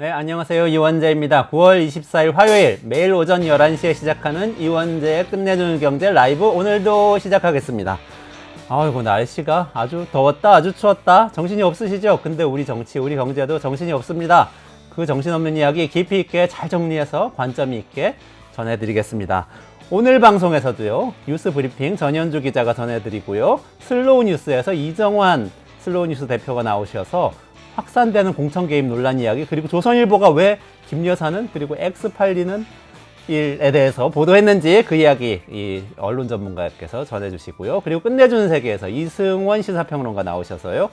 네, 안녕하세요. 이원재입니다. 9월 24일 화요일 매일 오전 11시에 시작하는 이원재의 끝내주는 경제 라이브 오늘도 시작하겠습니다. 아이고 날씨가 아주 더웠다 아주 추웠다 정신이 없으시죠? 근데 우리 정치 우리 경제도 정신이 없습니다. 그 정신없는 이야기 깊이 있게 잘 정리해서 관점 있게 전해드리겠습니다. 오늘 방송에서도요 뉴스 브리핑 전현주 기자가 전해드리고요 슬로우 뉴스에서 이정환 슬로우 뉴스 대표가 나오셔서 확산되는 공천 개입 논란 이야기 그리고 조선일보가 왜 김 여사는 그리고 X 팔리는 일에 대해서 보도했는지 그 이야기 이 언론 전문가께서 전해주시고요. 그리고 끝내주는 세계에서 이승원 시사평론가 나오셔서요.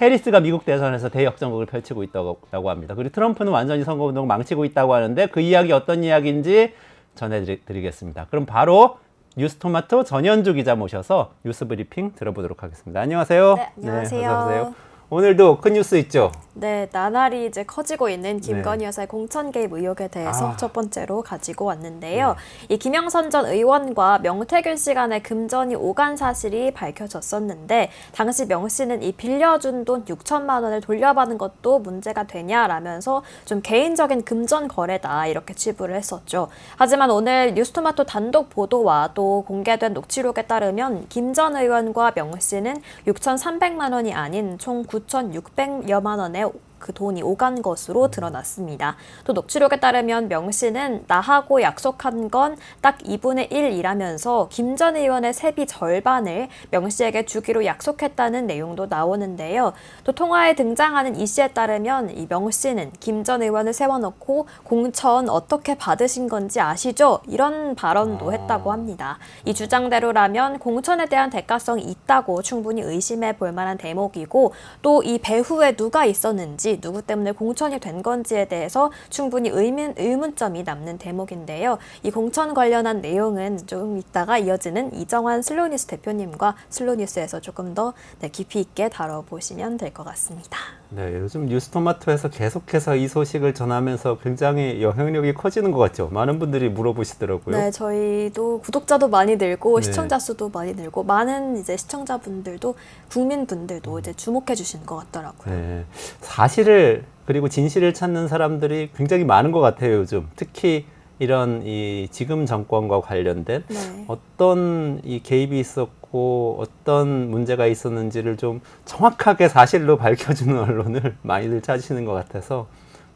해리스가 미국 대선에서 대역전극을 펼치고 있다고 합니다. 그리고 트럼프는 완전히 선거운동을 망치고 있다고 하는데 그 이야기 어떤 이야기인지 전해드리겠습니다. 그럼 바로 뉴스토마토 전현주 기자 모셔서 뉴스 브리핑 들어보도록 하겠습니다. 안녕하세요. 네, 안녕하세요. 네, 어서 오세요. 오늘도 큰 뉴스 있죠? 네, 나날이 이제 커지고 있는 김건희 네. 여사의 공천 개입 의혹에 대해서 첫 번째로 가지고 왔는데요. 이 김영선 전 의원과 명태균 씨 간의 금전이 오간 사실이 밝혀졌었는데 당시 명 씨는 이 빌려준 돈 6천만 원을 돌려받은 것도 문제가 되냐라면서 좀 개인적인 금전 거래다 이렇게 치부를 했었죠. 하지만 오늘 뉴스토마토 단독 보도와 또 공개된 녹취록에 따르면 김 전 의원과 명 씨는 6,300만 원이 아닌 총 9,600여만 원의 그 돈이 오간 것으로 드러났습니다. 또 녹취록에 따르면 명 씨는 나하고 약속한 건 딱 2분의 1이라면서 김 전 의원의 세비 절반을 명 씨에게 주기로 약속했다는 내용도 나오는데요. 또 통화에 등장하는 이 씨에 따르면 이 명 씨는 김 전 의원을 세워놓고 공천 어떻게 받으신 건지 아시죠? 이런 발언도 했다고 합니다. 이 주장대로라면 공천에 대한 대가성이 있다고 충분히 의심해 볼 만한 대목이고 또 이 배후에 누가 있었는지 누구 때문에 공천이 된 건지에 대해서 충분히 의문점이 남는 대목인데요. 이 공천 관련한 내용은 좀 이따가 이어지는 이정환 슬로우뉴스 대표님과 슬로우뉴스에서 조금 더 깊이 있게 다뤄보시면 될 것 같습니다. 네, 요즘 뉴스토마토에서 계속해서 이 소식을 전하면서 굉장히 영향력이 커지는 것 같죠. 많은 분들이 물어보시더라고요. 네, 저희도 구독자도 많이 늘고 네. 시청자 수도 많이 늘고 많은 이제 시청자분들도 국민분들도 이제 주목해 주시는 것 같더라고요. 네, 사실을 그리고 진실을 찾는 사람들이 굉장히 많은 것 같아요. 요즘 특히 이런 이 지금 정권과 관련된 네. 어떤 이 개입이 있었고 어떤 문제가 있었는지를 좀 정확하게 사실로 밝혀주는 언론을 많이들 찾으시는 것 같아서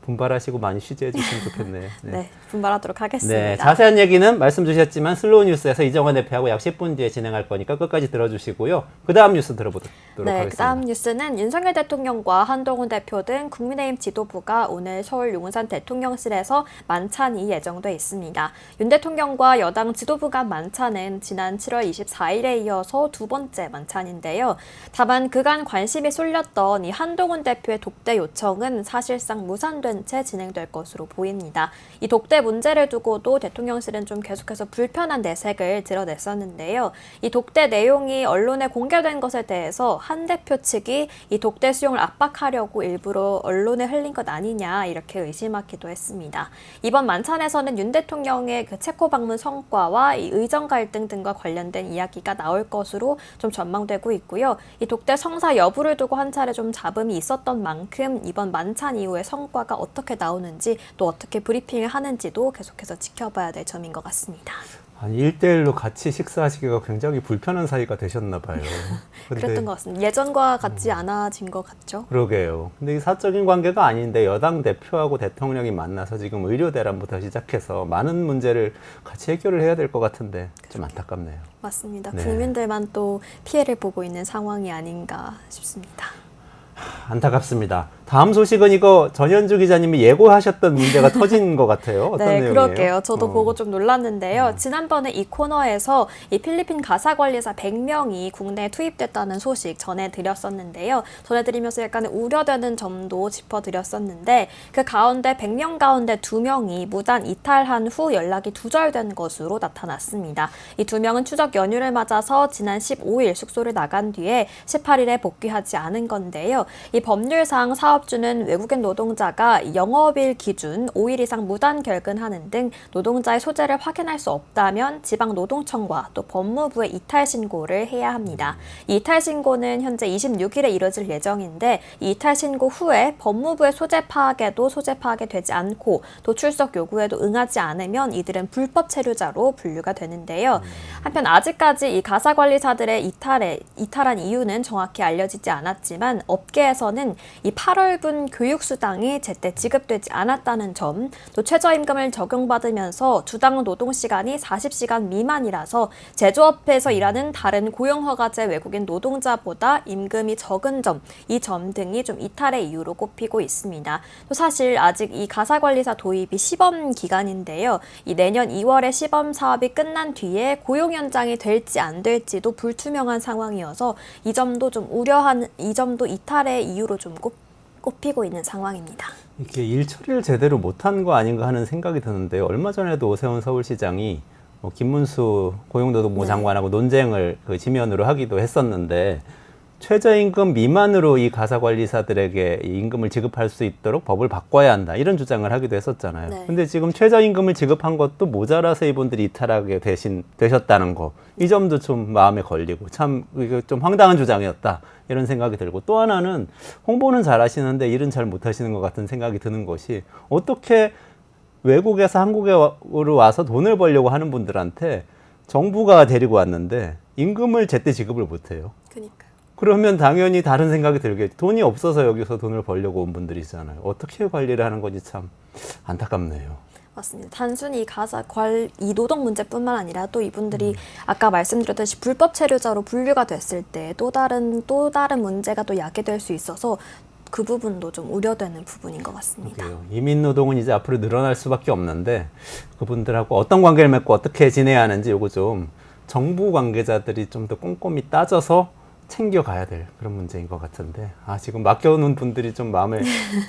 분발하시고 많이 취재해 주시면 좋겠네요. 네, 분발하도록 하겠습니다. 네, 자세한 얘기는 말씀 주셨지만 슬로우 뉴스에서 이정환 대표하고 약 10분 뒤에 진행할 거니까 끝까지 들어주시고요. 그 다음 뉴스 들어보도록 하겠습니다. 그 다음 뉴스는 윤석열 대통령과 한동훈 대표 등 국민의힘 지도부가 오늘 서울 용산 대통령실에서 만찬이 예정돼 있습니다. 윤 대통령과 여당 지도부 간 만찬은 지난 7월 24일에 이어서 두 번째 만찬인데요. 다만 그간 관심이 쏠렸던 이 한동훈 대표의 독대 요청은 사실상 무산된 채 진행될 것으로 보입니다. 이 독대 문제를 두고도 대통령실은 좀 계속해서 불편한 내색을 드러냈었는데요. 이 독대 내용이 언론에 공개된 것에 대해서 한 대표 측이 이 독대 수용을 압박하려고 일부러 언론에 흘린 것 아니냐 이렇게 의심하기도 했습니다. 이번 만찬에서는 윤 대통령의 그 체코 방문 성과와 이 의정 갈등 등과 관련된 이야기가 나올 것으로 좀 전망되고 있고요. 이 독대 성사 여부를 두고 한 차례 좀 잡음이 있었던 만큼 이번 만찬 이후의 성과가 어떻게 나오는지 또 어떻게 브리핑을 하는지도 계속해서 지켜봐야 될 점인 것 같습니다. 아니 1대1로 같이 식사하시기가 굉장히 불편한 사이가 되셨나 봐요. 그랬던 것 같습니다. 예전과 같지 않아진 것 같죠? 그러게요. 근데 이 사적인 관계가 아닌데 여당 대표하고 대통령이 만나서 지금 의료 대란부터 시작해서 많은 문제를 같이 해결을 해야 될 것 같은데 좀 안타깝네요. 맞습니다. 네. 국민들만 또 피해를 보고 있는 상황이 아닌가 싶습니다. 안타깝습니다. 다음 소식은 이거 전현주 기자님이 예고하셨던 문제가 터진 것 같아요. 어떤 네, 내용이에요? 그러게요. 저도 보고 좀 놀랐는데요. 지난번에 이 코너에서 이 필리핀 가사관리사 100명이 국내에 투입됐다는 소식 전해드렸었는데요. 전해드리면서 약간 우려되는 점도 짚어드렸었는데 그 가운데 100명 가운데 2명이 무단 이탈한 후 연락이 두절된 것으로 나타났습니다. 이 2명은 추석 연휴를 맞아서 지난 15일 숙소를 나간 뒤에 18일에 복귀하지 않은 건데요. 이 법률상 사업 사업주는 외국인 노동자가 영업일 기준 5일 이상 무단 결근하는 등 노동자의 소재를 확인할 수 없다면 지방노동청과 또 법무부에 이탈 신고를 해야 합니다. 이 이탈 신고는 현재 26일에 이뤄질 예정인데 이 이탈 신고 후에 법무부의 소재 파악에도 소재 파악이 되지 않고 또 출석 요구에도 응하지 않으면 이들은 불법 체류자로 분류가 되는데요. 한편 아직까지 이 가사관리사들의 이탈한 이유는 정확히 알려지지 않았지만 업계에서는 이 8월분 교육수당이 제때 지급되지 않았다는 점, 또 최저임금을 적용받으면서 주당 노동시간이 40시간 미만이라서 제조업에서 일하는 다른 고용허가제 외국인 노동자보다 임금이 적은 점, 이 점 등이 좀 이탈의 이유로 꼽히고 있습니다. 또 사실 아직 이 가사관리사 도입이 시범 기간인데요. 이 내년 2월에 시범 사업이 끝난 뒤에 고용 연장이 될지 안 될지도 불투명한 상황이어서 이 점도 이탈의 이유로 좀 꼽히고 있는 상황입니다. 이게 일 처리를 제대로 못한 거 아닌가 하는 생각이 드는데요. 얼마 전에도 오세훈 서울시장이 김문수 고용노동부 장관하고 논쟁을 그 지면으로 하기도 했었는데 최저임금 미만으로 이 가사관리사들에게 이 임금을 지급할 수 있도록 법을 바꿔야 한다 이런 주장을 하기도 했었잖아요. 네. 근데 지금 최저임금을 지급한 것도 모자라서 이분들이 이탈하게 되셨다는 거, 이 점도 좀 마음에 걸리고 참 이게 좀 황당한 주장이었다 이런 생각이 들고, 또 하나는 홍보는 잘 하시는데 일은 잘 못하시는 것 같은 생각이 드는 것이, 어떻게 외국에서 한국으로 와서 돈을 벌려고 하는 분들한테 정부가 데리고 왔는데 임금을 제때 지급을 못해요. 그러니까요. 그러면 당연히 다른 생각이 들겠죠. 돈이 없어서 여기서 돈을 벌려고 온 분들이잖아요. 어떻게 관리를 하는 건지 참 안타깝네요. 맞습니다. 단순히 이 노동 문제뿐만 아니라 또 이분들이 아까 말씀드렸듯이 불법 체류자로 분류가 됐을 때 또 다른 문제가 또 야기될 수 있어서 그 부분도 좀 우려되는 부분인 것 같습니다. 그래요. 이민 노동은 이제 앞으로 늘어날 수밖에 없는데 그분들하고 어떤 관계를 맺고 어떻게 지내야 하는지 요거 좀 정부 관계자들이 좀 더 꼼꼼히 따져서 챙겨가야 될 그런 문제인 것 같은데, 지금 맡겨놓은 분들이 좀 마음에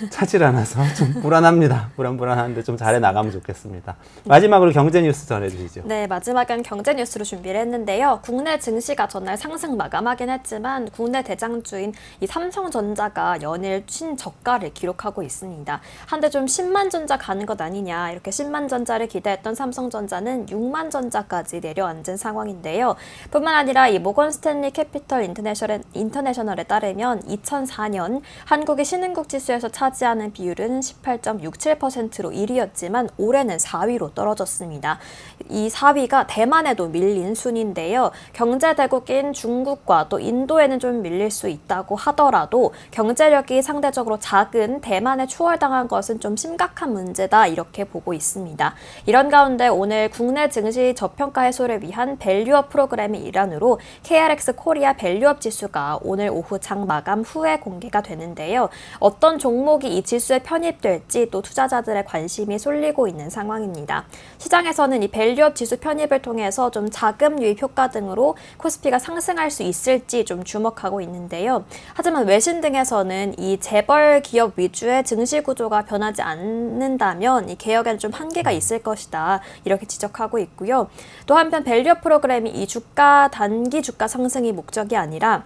차질 않아서 좀 불안합니다. 불안한데 좀 잘해 나가면 좋겠습니다. 마지막으로 경제 뉴스 전해주시죠. 네, 마지막은 경제 뉴스로 준비를 했는데요. 국내 증시가 전날 상승 마감하긴 했지만 국내 대장주인 이 삼성전자가 연일 신저가를 기록하고 있습니다. 한데 좀 10만 전자 가는 것 아니냐, 이렇게 10만 전자를 기대했던 삼성전자는 6만 전자까지 내려앉은 상황인데요. 뿐만 아니라 이 모건 스탠리 캐피털 인터내셔널에 따르면 2004년 한국의 신흥국 지수에서 차지하는 비율은 18.67%로 1위였지만 올해는 4위로 떨어졌습니다. 이 4위가 대만에도 밀린 순인데요. 경제대국인 중국과 또 인도에는 좀 밀릴 수 있다고 하더라도 경제력이 상대적으로 작은 대만에 추월당한 것은 좀 심각한 문제다, 이렇게 보고 있습니다. 이런 가운데 오늘 국내 증시 저평가 해소를 위한 밸류업 프로그램의 일환으로 KRX 코리아 밸류업 지수가 오늘 오후 장 마감 후에 공개가 되는데요. 어떤 종목이 이 지수에 편입될지 또 투자자들의 관심이 쏠리고 있는 상황입니다. 시장에서는 이 밸류업 지수 편입을 통해서 좀 자금 유입 효과 등으로 코스피가 상승할 수 있을지 좀 주목하고 있는데요. 하지만 외신 등에서는 이 재벌 기업 위주의 증시 구조가 변하지 않는다면 이 개혁에는 좀 한계가 있을 것이다, 이렇게 지적하고 있고요. 또 한편 밸류업 프로그램이 이 단기 주가 상승이 목적이 아니라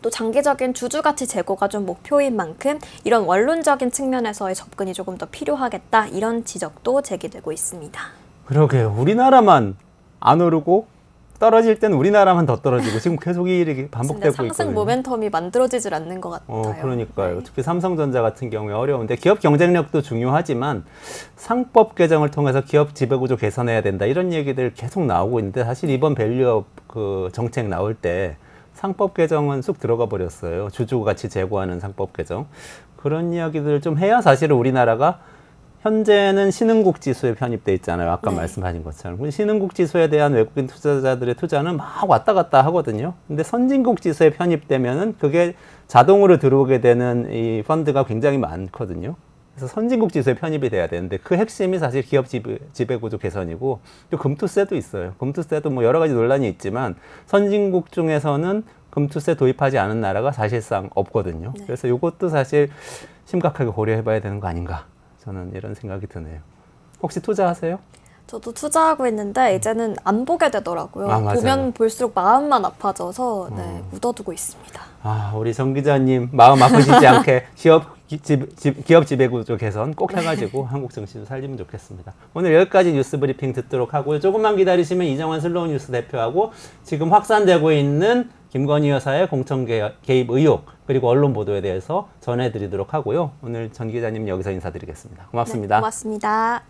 또 장기적인 주주가치 제고가 좀 목표인 만큼 이런 원론적인 측면에서의 접근이 조금 더 필요하겠다, 이런 지적도 제기되고 있습니다. 그러게요. 우리나라만 안 오르고 떨어질 때는 우리나라만 더 떨어지고 지금 계속 이 일이 반복되고 있거든요. 상승 모멘텀이 만들어지질 않는 것 같아요. 그러니까요. 특히 삼성전자 같은 경우에 어려운데, 기업 경쟁력도 중요하지만 상법 개정을 통해서 기업 지배구조 개선해야 된다, 이런 얘기들 계속 나오고 있는데, 사실 이번 밸류업 그 정책 나올 때 상법 개정은 쑥 들어가 버렸어요. 주주가치 제고하는 상법 개정. 그런 이야기들을 좀 해야 사실은 우리나라가, 현재는 신흥국 지수에 편입돼 있잖아요. 아까 말씀하신 것처럼. 신흥국 지수에 대한 외국인 투자자들의 투자는 막 왔다 갔다 하거든요. 근데 선진국 지수에 편입되면은 그게 자동으로 들어오게 되는 이 펀드가 굉장히 많거든요. 그래서 선진국 지수에 편입이 돼야 되는데 그 핵심이 사실 기업 지배구조 개선이고, 또 금투세도 있어요. 금투세도 뭐 여러 가지 논란이 있지만 선진국 중에서는 금투세 도입하지 않은 나라가 사실상 없거든요. 그래서 이것도 사실 심각하게 고려해봐야 되는 거 아닌가, 저는 이런 생각이 드네요. 혹시 투자하세요? 저도 투자하고 있는데 이제는 안 보게 되더라고요. 보면 볼수록 마음만 아파져서 묻어두고 있습니다. 우리 정 기자님 마음 아프시지 않게 기업 지배구조 개선 꼭 해가지고 한국 정치도 살리면 좋겠습니다. 오늘 여기까지 뉴스 브리핑 듣도록 하고요. 조금만 기다리시면 이정환 슬로우 뉴스 대표하고 지금 확산되고 있는 김건희 여사의 공천 개입 의혹 그리고 언론 보도에 대해서 전해드리도록 하고요. 오늘 전 기자님 여기서 인사드리겠습니다. 고맙습니다. 네, 고맙습니다.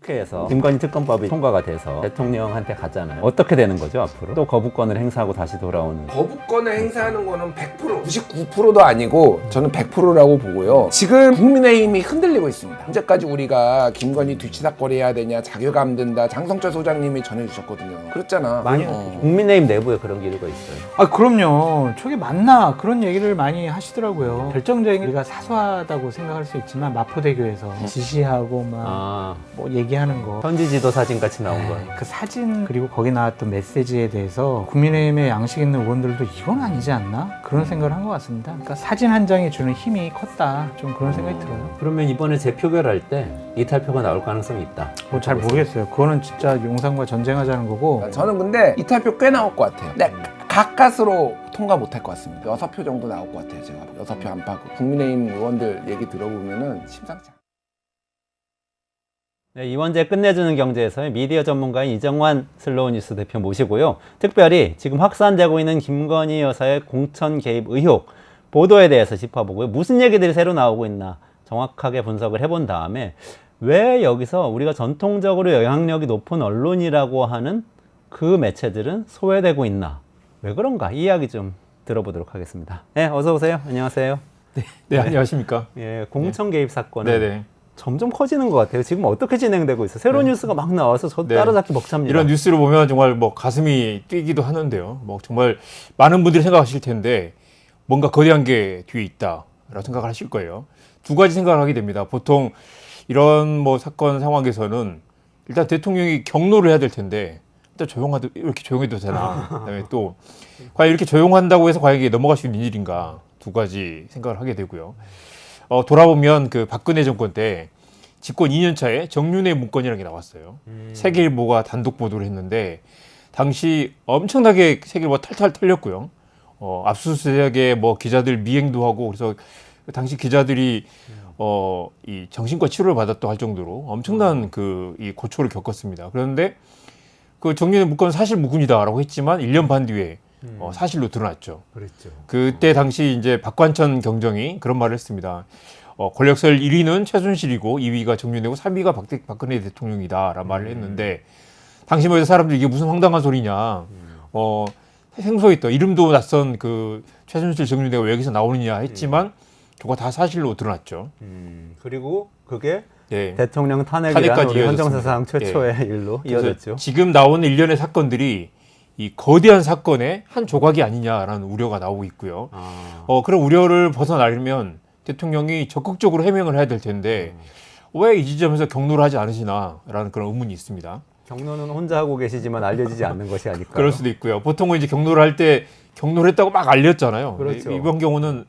국회에서 김건희 특검법이 통과가 돼서 대통령한테 갔잖아요. 어떻게 되는 거죠 앞으로? 또 거부권을 행사하고 다시 돌아오는. 거부권을 행사하는 거는 100%, 99%도 아니고 저는 100%라고 보고요. 지금 국민의힘이 흔들리고 있습니다. 현재까지 우리가 김건희 뒤치다거리 해야 되냐, 자괴감 든다, 장성철 소장님이 전해주셨거든요. 그랬잖아. 많이 국민의힘 내부에 그런 기류가 있어요. 아 그럼요. 저게 맞나 그런 얘기를 많이 하시더라고요. 결정적인 우리가 사소하다고 생각할 수 있지만 마포대교에서 지시하고 막 뭐 얘기하는 거 현지 지도 사진 같이 나온 거예요. 그 사진 그리고 거기 나왔던 메시지에 대해서 국민의힘의 양식 있는 의원들도 이건 아니지 않나 그런 생각을 한 것 같습니다. 그러니까 사진 한 장이 주는 힘이 컸다 좀 그런 생각이 들어요. 그러면 이번에 재표결할 때 이탈표가 나올 가능성이 있다. 뭐 잘 모르겠어요. 그거는 진짜 용산과 전쟁하자는 거고. 저는 근데 이탈표 꽤 나올 것 같아요. 네, 가까스로 통과 못할 것 같습니다. 6표 정도 나올 것 같아요. 제가 6표 안팎 국민의힘 의원들 얘기 들어보면은 심상치 않아요. 네, 이원재 끝내주는 경제에서의 미디어 전문가인 이정환 슬로우 뉴스 대표 모시고요. 특별히 지금 확산되고 있는 김건희 여사의 공천 개입 의혹 보도에 대해서 짚어보고요. 무슨 얘기들이 새로 나오고 있나 정확하게 분석을 해본 다음에 왜 여기서 우리가 전통적으로 영향력이 높은 언론이라고 하는 그 매체들은 소외되고 있나? 왜 그런가? 이 이야기 좀 들어보도록 하겠습니다. 네, 어서 오세요. 안녕하세요. 네, 안녕하십니까. 예, 공천 개입 사건은 네네. 점점 커지는 것 같아요. 지금 어떻게 진행되고 있어요? 새로운 뉴스가 막 나와서 저도 네. 따라잡기 벅찹니다. 이런 뉴스를 보면 정말 뭐 가슴이 뛰기도 하는데요. 뭐 정말 많은 분들이 생각하실 텐데 뭔가 거대한 게 뒤에 있다라고 생각을 하실 거예요. 두 가지 생각을 하게 됩니다. 보통 이런 뭐 사건 상황에서는 일단 대통령이 경로를 해야 될 텐데 일단 조용하도 이렇게 조용해도 되나? 그다음에 또 과연 이렇게 조용한다고 해서 과연 이게 넘어갈 수 있는 일인가? 두 가지 생각을 하게 되고요. 돌아보면 그 박근혜 정권 때 집권 2년 차에 정윤회 문건이라는 게 나왔어요. 세계일보가 단독 보도를 했는데 당시 엄청나게 세계일보가 탈탈 털렸고요. 압수수색에 뭐 기자들 미행도 하고 그래서 당시 기자들이 이 정신과 치료를 받았다고 할 정도로 엄청난 이 고초를 겪었습니다. 그런데 그 정윤회 문건은 사실 무근이다라고 했지만 1년 반 뒤에 사실로 드러났죠. 그랬죠. 그때 당시 이제 박관천 경정이 그런 말을 했습니다. 권력설 1위는 최순실이고 2위가 정윤회고 3위가 박근혜 대통령이다라는 말을 했는데 당시 뭐 사람들이 이게 무슨 황당한 소리냐. 생소했던 이름도 낯선 그 최순실 정윤회가 왜 여기서 나오느냐 했지만 그거 다 사실로 드러났죠. 그리고 그게 네. 대통령 탄핵이라는 탄핵까지 우리 이어졌습니다. 헌정사상 최초의 일로 이어졌죠. 지금 나오는 일련의 사건들이 이 거대한 사건의 한 조각이 아니냐라는 우려가 나오고 있고요. 그런 우려를 벗어나려면 대통령이 적극적으로 해명을 해야 될 텐데 왜 이 지점에서 경로를 하지 않으시나라는 그런 의문이 있습니다. 경로는 혼자 하고 계시지만 알려지지 않는 것이 아닐까요? 그럴 수도 있고요. 보통은 이제 경로를 할 때 경로를 했다고 막 알렸잖아요. 그렇죠. 이번 경우는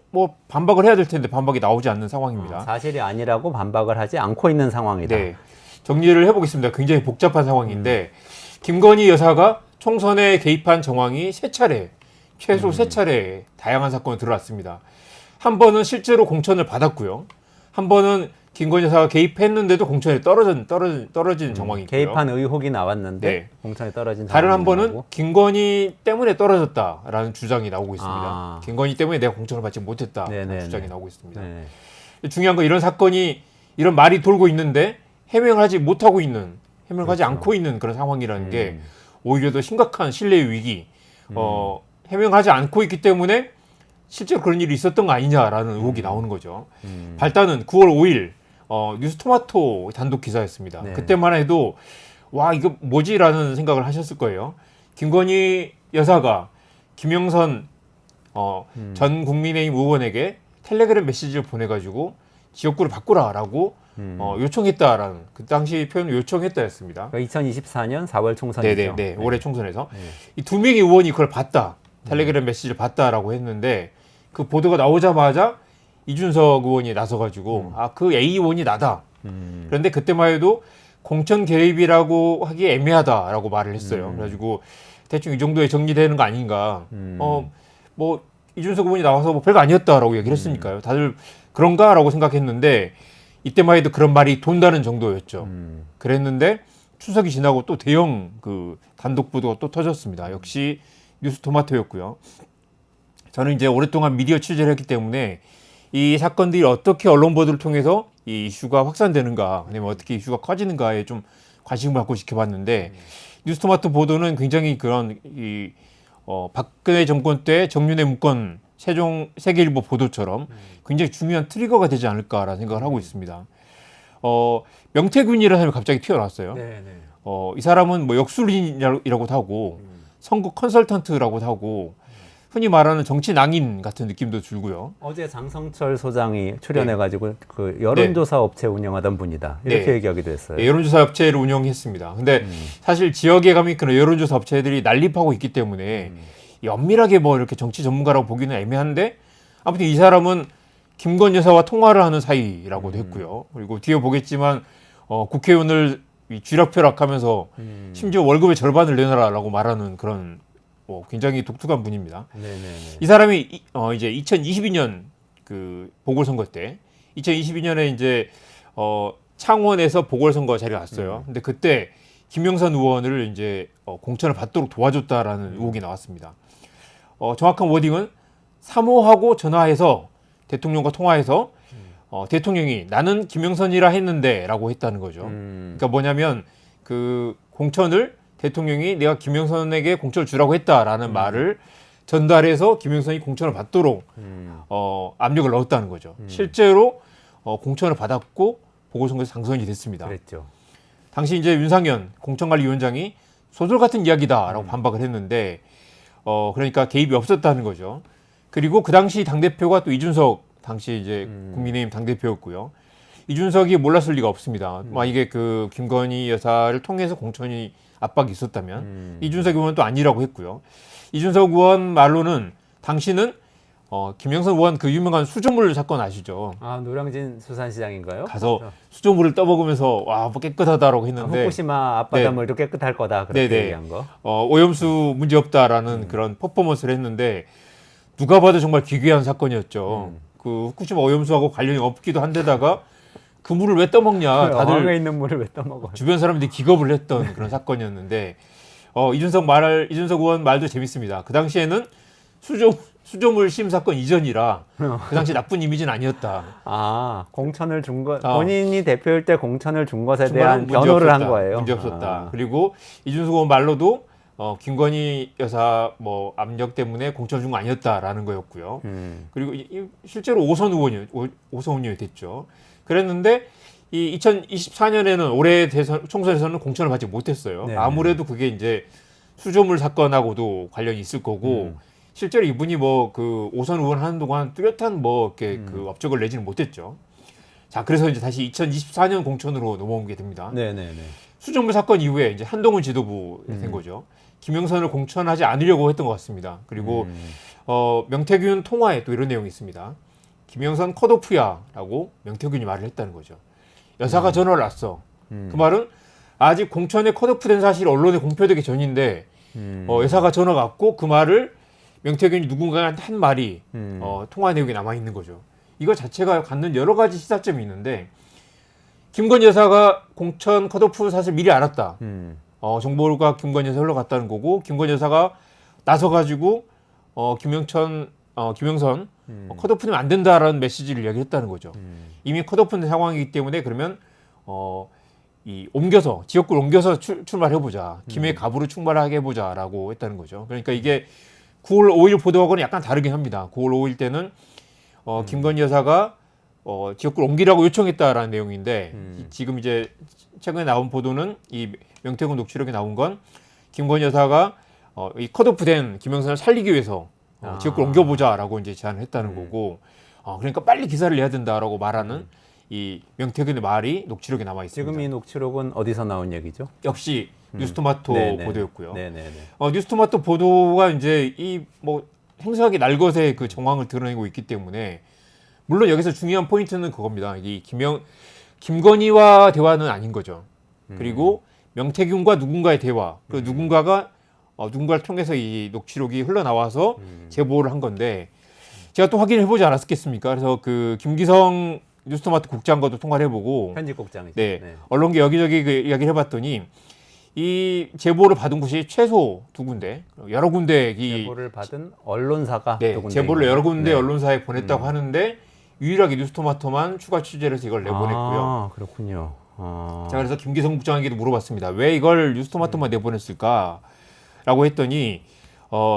뭐 반박을 해야 될 텐데 반박이 나오지 않는 상황입니다. 사실이 아니라고 반박을 하지 않고 있는 상황이다. 네. 정리를 해보겠습니다. 굉장히 복잡한 상황인데 김건희 여사가 총선에 개입한 정황이 최소 세 차례 다양한 사건이 드러났습니다. 한 번은 실제로 공천을 받았고요. 한 번은 김건희 여사가 개입했는데도 공천에 떨어진 정황이 있고요. 개입한 의혹이 나왔는데 네. 공천에 떨어진 다른 한 상황이 번은 나오고. 김건희 때문에 떨어졌다라는 주장이 나오고 있습니다. 아. 김건희 때문에 내가 공천을 받지 못했다라는 네네네. 주장이 나오고 있습니다. 네. 중요한 건 이런 사건이 이런 말이 돌고 있는데 해명을 하지 그렇죠. 않고 있는 그런 상황이라는 게 오히려 더 심각한 신뢰 위기. 해명하지 않고 있기 때문에 실제로 그런 일이 있었던 거 아니냐라는 의혹이 나오는 거죠. 발단은 9월 5일 뉴스토마토 단독 기사였습니다. 네. 그때만 해도 와 이거 뭐지라는 생각을 하셨을 거예요. 김건희 여사가 김영선 전 국민의힘 의원에게 텔레그램 메시지를 보내가지고 지역구를 바꾸라라고 요청했다라는 그 당시 표현을 요청했다였습니다. 2024년 4월 총선이죠. 네네, 올해 총선에서 이 두 명의 의원이 그걸 봤다, 텔레그램 메시지를 봤다라고 했는데 그 보도가 나오자마자 이준석 의원이 나서가지고 그 A 의원이 나다. 그런데 그때만 해도 공천 개입이라고 하기 애매하다라고 말을 했어요. 그래가지고 대충 이 정도에 정리되는 거 아닌가. 뭐 이준석 의원이 나와서 뭐 별거 아니었다라고 얘기를 했으니까요. 다들 그런가라고 생각했는데 이때만 해도 그런 말이 돈다는 정도였죠. 그랬는데 추석이 지나고 또 대형 그 단독 보도가 또 터졌습니다. 역시 뉴스토마토였고요. 저는 이제 오랫동안 미디어 취재를 했기 때문에 이 사건들이 어떻게 언론 보도를 통해서 이 이슈가 확산되는가, 아니면 어떻게 이슈가 커지는가에 좀 관심을 갖고 지켜봤는데 뉴스토마토 보도는 굉장히 그런 박근혜 정권 때 정윤회 문건 세종 세계일보 보도처럼 굉장히 중요한 트리거가 되지 않을까라는 생각을 하고 있습니다. 명태균이라는 사람이 갑자기 튀어나왔어요. 이 사람은 뭐 역술인이라고도 하고 선거 컨설턴트라고도 하고 흔히 말하는 정치 낭인 같은 느낌도 들고요. 어제 장성철 소장이 출연해가지고 그 여론조사 업체 운영하던 분이다, 이렇게 얘기하기도 했어요. 네, 여론조사 업체를 운영했습니다. 근데 사실 지역에 가면 그런 여론조사 업체들이 난립하고 있기 때문에 엄밀하게 뭐 이렇게 정치 전문가라고 보기는 애매한데 아무튼 이 사람은 김건 여사와 통화를 하는 사이라고도 했고요. 그리고 뒤에 보겠지만 국회의원을 쥐락펴락하면서 심지어 월급의 절반을 내놔라라고 말하는 그런 굉장히 독특한 분입니다. 이 사람이 이제 2022년 그 보궐선거 때 2022년에 이제 창원에서 보궐선거 자리가 왔어요. 근데 그때 김영선 의원을 이제 공천을 받도록 도와줬다라는 의혹이 나왔습니다. 정확한 워딩은 사모하고 전화해서 대통령과 통화해서 대통령이 나는 김영선이라 했는데라고 했다는 거죠. 그러니까 뭐냐면 그 공천을 대통령이 내가 김영선에게 공천을 주라고 했다라는 말을 전달해서 김영선이 공천을 받도록 압력을 넣었다는 거죠. 실제로 공천을 받았고 보궐선거에서 당선이 됐습니다. 그랬죠. 당시 이제 윤상현 공천관리위원장이 소설 같은 이야기다라고 반박을 했는데 그러니까 개입이 없었다는 거죠. 그리고 그 당시 당대표가 또 이준석 당시 이제 국민의힘 당대표였고요. 이준석이 몰랐을 리가 없습니다. 이게 그 김건희 여사를 통해서 공천이 압박이 있었다면 이준석 의원은 또 아니라고 했고요. 이준석 의원 말로는 당시는 김영선 의원 그 유명한 수조물 사건 아시죠? 노량진 수산시장인가요? 가서 수조물을 떠먹으면서 와, 뭐 깨끗하다라고 했는데 후쿠시마 앞바닷물도 깨끗할 거다, 그렇게 얘기한 거. 오염수 문제 없다라는 그런 퍼포먼스를 했는데 누가 봐도 정말 기괴한 사건이었죠. 그 후쿠시마 오염수하고 관련이 없기도 한데다가 그 물을 왜 떠먹냐, 다들 어항에 있는 물을 왜 떠먹어요? 주변 사람들이 기겁을 했던 그런 사건이었는데 이준석 의원 말도 재밌습니다. 그 당시에는 수조물 심 사건 이전이라 그 당시 나쁜 이미지는 아니었다. 공천을 준 것, 본인이 대표일 때 공천을 준 것에 대한 변호를 한 거예요. 문제 없었다. 그리고 이준석 의원 말로도 김건희 여사 뭐 압력 때문에 공천을 준 거 아니었다라는 거였고요. 그리고 실제로 오선 의원이 됐죠. 그랬는데 이 2024년에는 올해 총선에서는 공천을 받지 못했어요. 네네. 아무래도 그게 이제 수조물 사건하고도 관련이 있을 거고 실제로 이분이 뭐 그 오선 의원 하는 동안 뚜렷한 뭐 이렇게 그 업적을 내지는 못했죠. 자, 그래서 이제 다시 2024년 공천으로 넘어오게 됩니다. 네네네. 수조물 사건 이후에 이제 한동훈 지도부 된 거죠. 김영선을 공천하지 않으려고 했던 것 같습니다. 그리고 명태균 통화에 또 이런 내용이 있습니다. 김영선 컷오프야라고 명태균이 말을 했다는 거죠. 여사가 전화를 왔어. 그 말은 아직 공천에 컷오프된 사실이 언론에 공표되기 전인데 여사가 전화가 왔고 그 말을 명태균이 누군가한테 한 말이 통화 내용이 남아있는 거죠. 이거 자체가 갖는 여러 가지 시사점이 있는데 김건희 여사가 공천 컷오프 사실 미리 알았다. 정보가 김건희 여사 흘러갔다는 거고 김건희 여사가 나서가지고 김영선 컷오프는 안 된다라는 메시지를 이야기했다는 거죠. 이미 컷오프된 상황이기 때문에 그러면 옮겨서 지역구를 옮겨서 출마해보자. 김해 갑으로 출마하게 해보자라고 했다는 거죠. 그러니까 이게 9월 5일 보도하고는 약간 다르긴 합니다. 9월 5일 때는 김건희 여사가 지역구를 옮기라고 요청했다라는 내용인데 지금 이제 최근에 나온 보도는 이 명태균 녹취록에 나온 건 김건희 여사가 이 컷오프된 김영선을 살리기 위해서 지역구를 옮겨보자라고 이제 제안을 했다는 거고 그러니까 빨리 기사를 내야 된다라고 말하는 이 명태균의 말이 녹취록에 남아 있습니다. 지금 이 녹취록은 어디서 나온 얘기죠? 역시 뉴스토마토 네네. 보도였고요. 네네네. 뉴스토마토 보도가 이제 이 뭐 행사하게 날것의 그 정황을 드러내고 있기 때문에 물론 여기서 중요한 포인트는 그겁니다. 이 김건희와 대화는 아닌 거죠. 그리고 명태균과 누군가의 대화, 그 누군가가 누군가를 통해서 이 녹취록이 흘러나와서 제보를 한 건데 제가 또 확인을 해보지 않았겠습니까? 그래서 그 김기성 뉴스토마토 국장과도 통화를 해보고 편집국장이죠. 네, 언론계 여기저기 그 이야기를 해봤더니 이 제보를 받은 곳이 최소 2군데, 여러 군데 이 제보를 받은 언론사가 네, 두 군데 제보를 있나요? 여러 군데 네. 언론사에 보냈다고 하는데 유일하게 뉴스토마토만 추가 취재를 해서 이걸 내보냈고요. 아, 그렇군요. 자, 그래서 김기성 국장에게도 물어봤습니다. 왜 이걸 뉴스토마토만 내보냈을까라고 했더니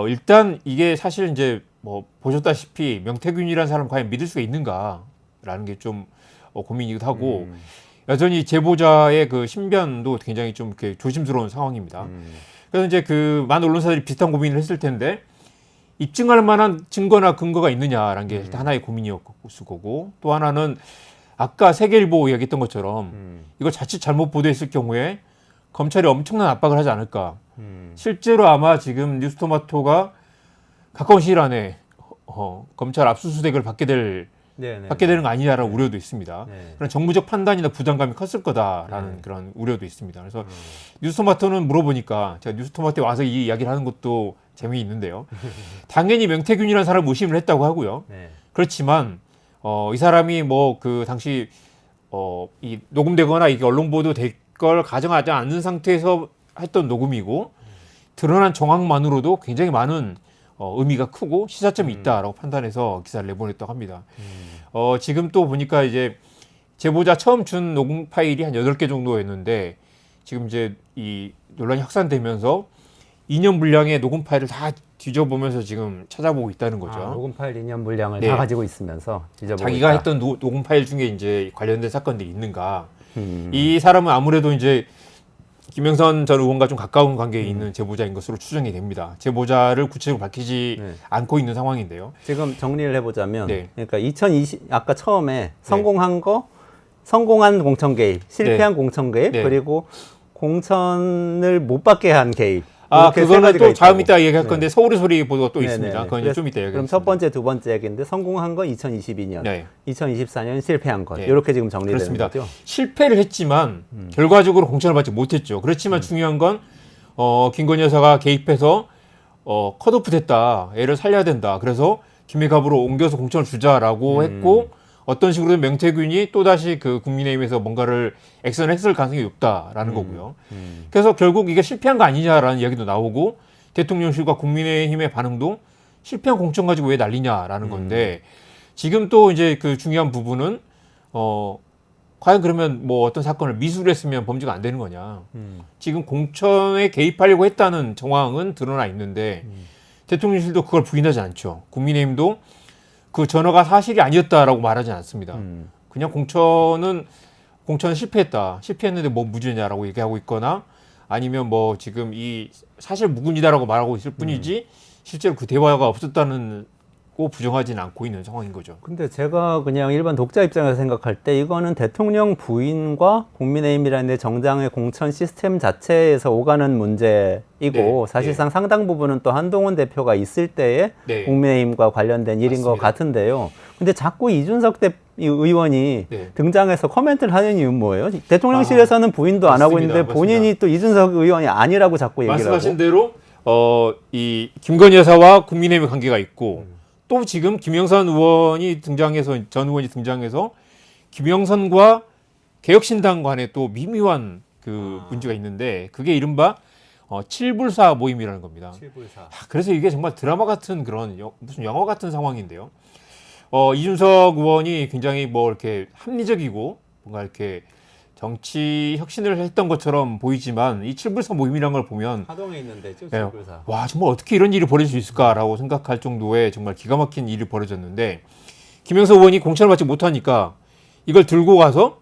일단 이게 사실 이제 뭐 보셨다시피 명태균이라는 사람 과연 믿을 수가 있는가라는 게 좀 고민이기도 하고 여전히 제보자의 그 신변도 굉장히 좀 이렇게 조심스러운 상황입니다. 그래서 이제 그 많은 언론사들이 비슷한 고민을 했을 텐데 입증할 만한 증거나 근거가 있느냐라는 게 일단 하나의 고민이었을 거고 또 하나는 아까 세계일보 이야기했던 것처럼 이걸 자칫 잘못 보도했을 경우에 검찰이 엄청난 압박을 하지 않을까. 실제로 아마 지금 뉴스토마토가 가까운 시일 안에 검찰 압수수색을 받게 되는 거 아니냐라는 우려도 있습니다. 네. 그런 정무적 판단이나 부담감이 컸을 거다라는 그런 우려도 있습니다. 그래서 뉴스토마토는 물어보니까 제가 뉴스토마토에 와서 이 이야기를 하는 것도 재미있는데요. 당연히 명태균이라는 사람을 의심을 했다고 하고요. 네. 그렇지만 이 사람이 뭐 그 당시 이 녹음되거나 이게 언론 보도될 걸 가정하지 않는 상태에서 했던 녹음이고 드러난 정황만으로도 굉장히 많은 의미가 크고 시사점이 있다라고 판단해서 기사를 내보냈다고 합니다. 지금 또 보니까 이제 제보자 처음 준 녹음 파일이 한 8개 정도였는데 지금 이제 이 논란이 확산되면서 2년 분량의 녹음 파일을 다 뒤져보면서 지금 찾아보고 있다는 거죠. 녹음 파일 2년 분량을 네. 다 가지고 있으면서 뒤져보고 자기가 있다. 했던 녹음 파일 중에 이제 관련된 사건들이 있는가. 이 사람은 아무래도 이제 김영선 전 의원과 좀 가까운 관계에 있는 제보자인 것으로 추정이 됩니다. 제보자를 구체적으로 밝히지 네. 않고 있는 상황인데요. 지금 정리를 해보자면, 네. 그러니까 2020 아까 처음에 성공한 공천 개입, 실패한 네. 공천 개입, 네. 그리고 공천을 못 받게 한 개입. 이렇게 세 그거는 가지가 또 다음 있다고. 이따 얘기할 네. 건데 서울의 소리 보도가 또 네네네. 있습니다. 그건 그래서 좀 이따 얘기하겠습니다. 그럼 첫 번째, 두 번째 얘기인데 성공한 건 2022년, 네. 2024년 실패한 것. 네. 이렇게 지금 정리되는 그렇습니다. 거죠. 실패를 했지만 결과적으로 공천을 받지 못했죠. 그렇지만 중요한 건 김건희 여사가 개입해서 컷오프 됐다. 애를 살려야 된다. 그래서 김해갑으로 옮겨서 공천을 주자라고 했고 어떤 식으로든 명태균이 또다시 그 국민의힘에서 뭔가를 액션을 했을 가능성이 높다라는 거고요. 그래서 결국 이게 실패한 거 아니냐라는 이야기도 나오고 대통령실과 국민의힘의 반응도 실패한 공천 가지고 왜 난리냐라는 건데 지금 또 이제 그 중요한 부분은 과연 그러면 뭐 어떤 사건을 미수를 했으면 범죄가 안 되는 거냐. 지금 공천에 개입하려고 했다는 정황은 드러나 있는데 대통령실도 그걸 부인하지 않죠. 국민의힘도 그 전화가 사실이 아니었다라고 말하지 않습니다. 그냥 공천은 실패했다. 실패했는데 뭐 무죄냐라고 얘기하고 있거나 아니면 뭐 지금 이 사실 무근이다라고 말하고 있을 뿐이지 실제로 그 대화가 없었다는 고 부정하지는 않고 있는 상황인 거죠. 근데 제가 그냥 일반 독자 입장에서 생각할 때 이거는 대통령 부인과 국민의힘이라는 정당의 공천 시스템 자체에서 오가는 문제이고 네, 사실상 상당 부분은 또 한동훈 대표가 있을 때에 네. 국민의힘과 관련된 일인 것 맞습니다. 같은데요. 근데 자꾸 이준석 의원이 네. 등장해서 코멘트를 하는 이유는 뭐예요? 대통령실에서는 부인도 안 하고 맞습니다. 있는데 본인이 또 이준석 의원이 아니라고 자꾸 얘기를 말씀하신 하고. 대로 이 김건희 여사와 국민의힘의 관계가 있고 또 지금 김영선 의원이 등장해서 전 의원이 등장해서 김영선과 개혁신당 간에 또 미묘한 그 문제가 있는데 그게 이른바 7불사 모임이라는 겁니다. 그래서 이게 정말 드라마 같은 그런 무슨 영화 같은 상황인데요. 이준석 의원이 굉장히 뭐 이렇게 합리적이고 뭔가 이렇게 정치 혁신을 했던 것처럼 보이지만 이 7불사 모임이라는 걸 보면 하동에 있는데 죠 네, 와 정말 어떻게 이런 일이 벌어질 수 있을까라고 생각할 정도의 정말 기가 막힌 일이 벌어졌는데 김영선 의원이 공천을 받지 못하니까 이걸 들고 가서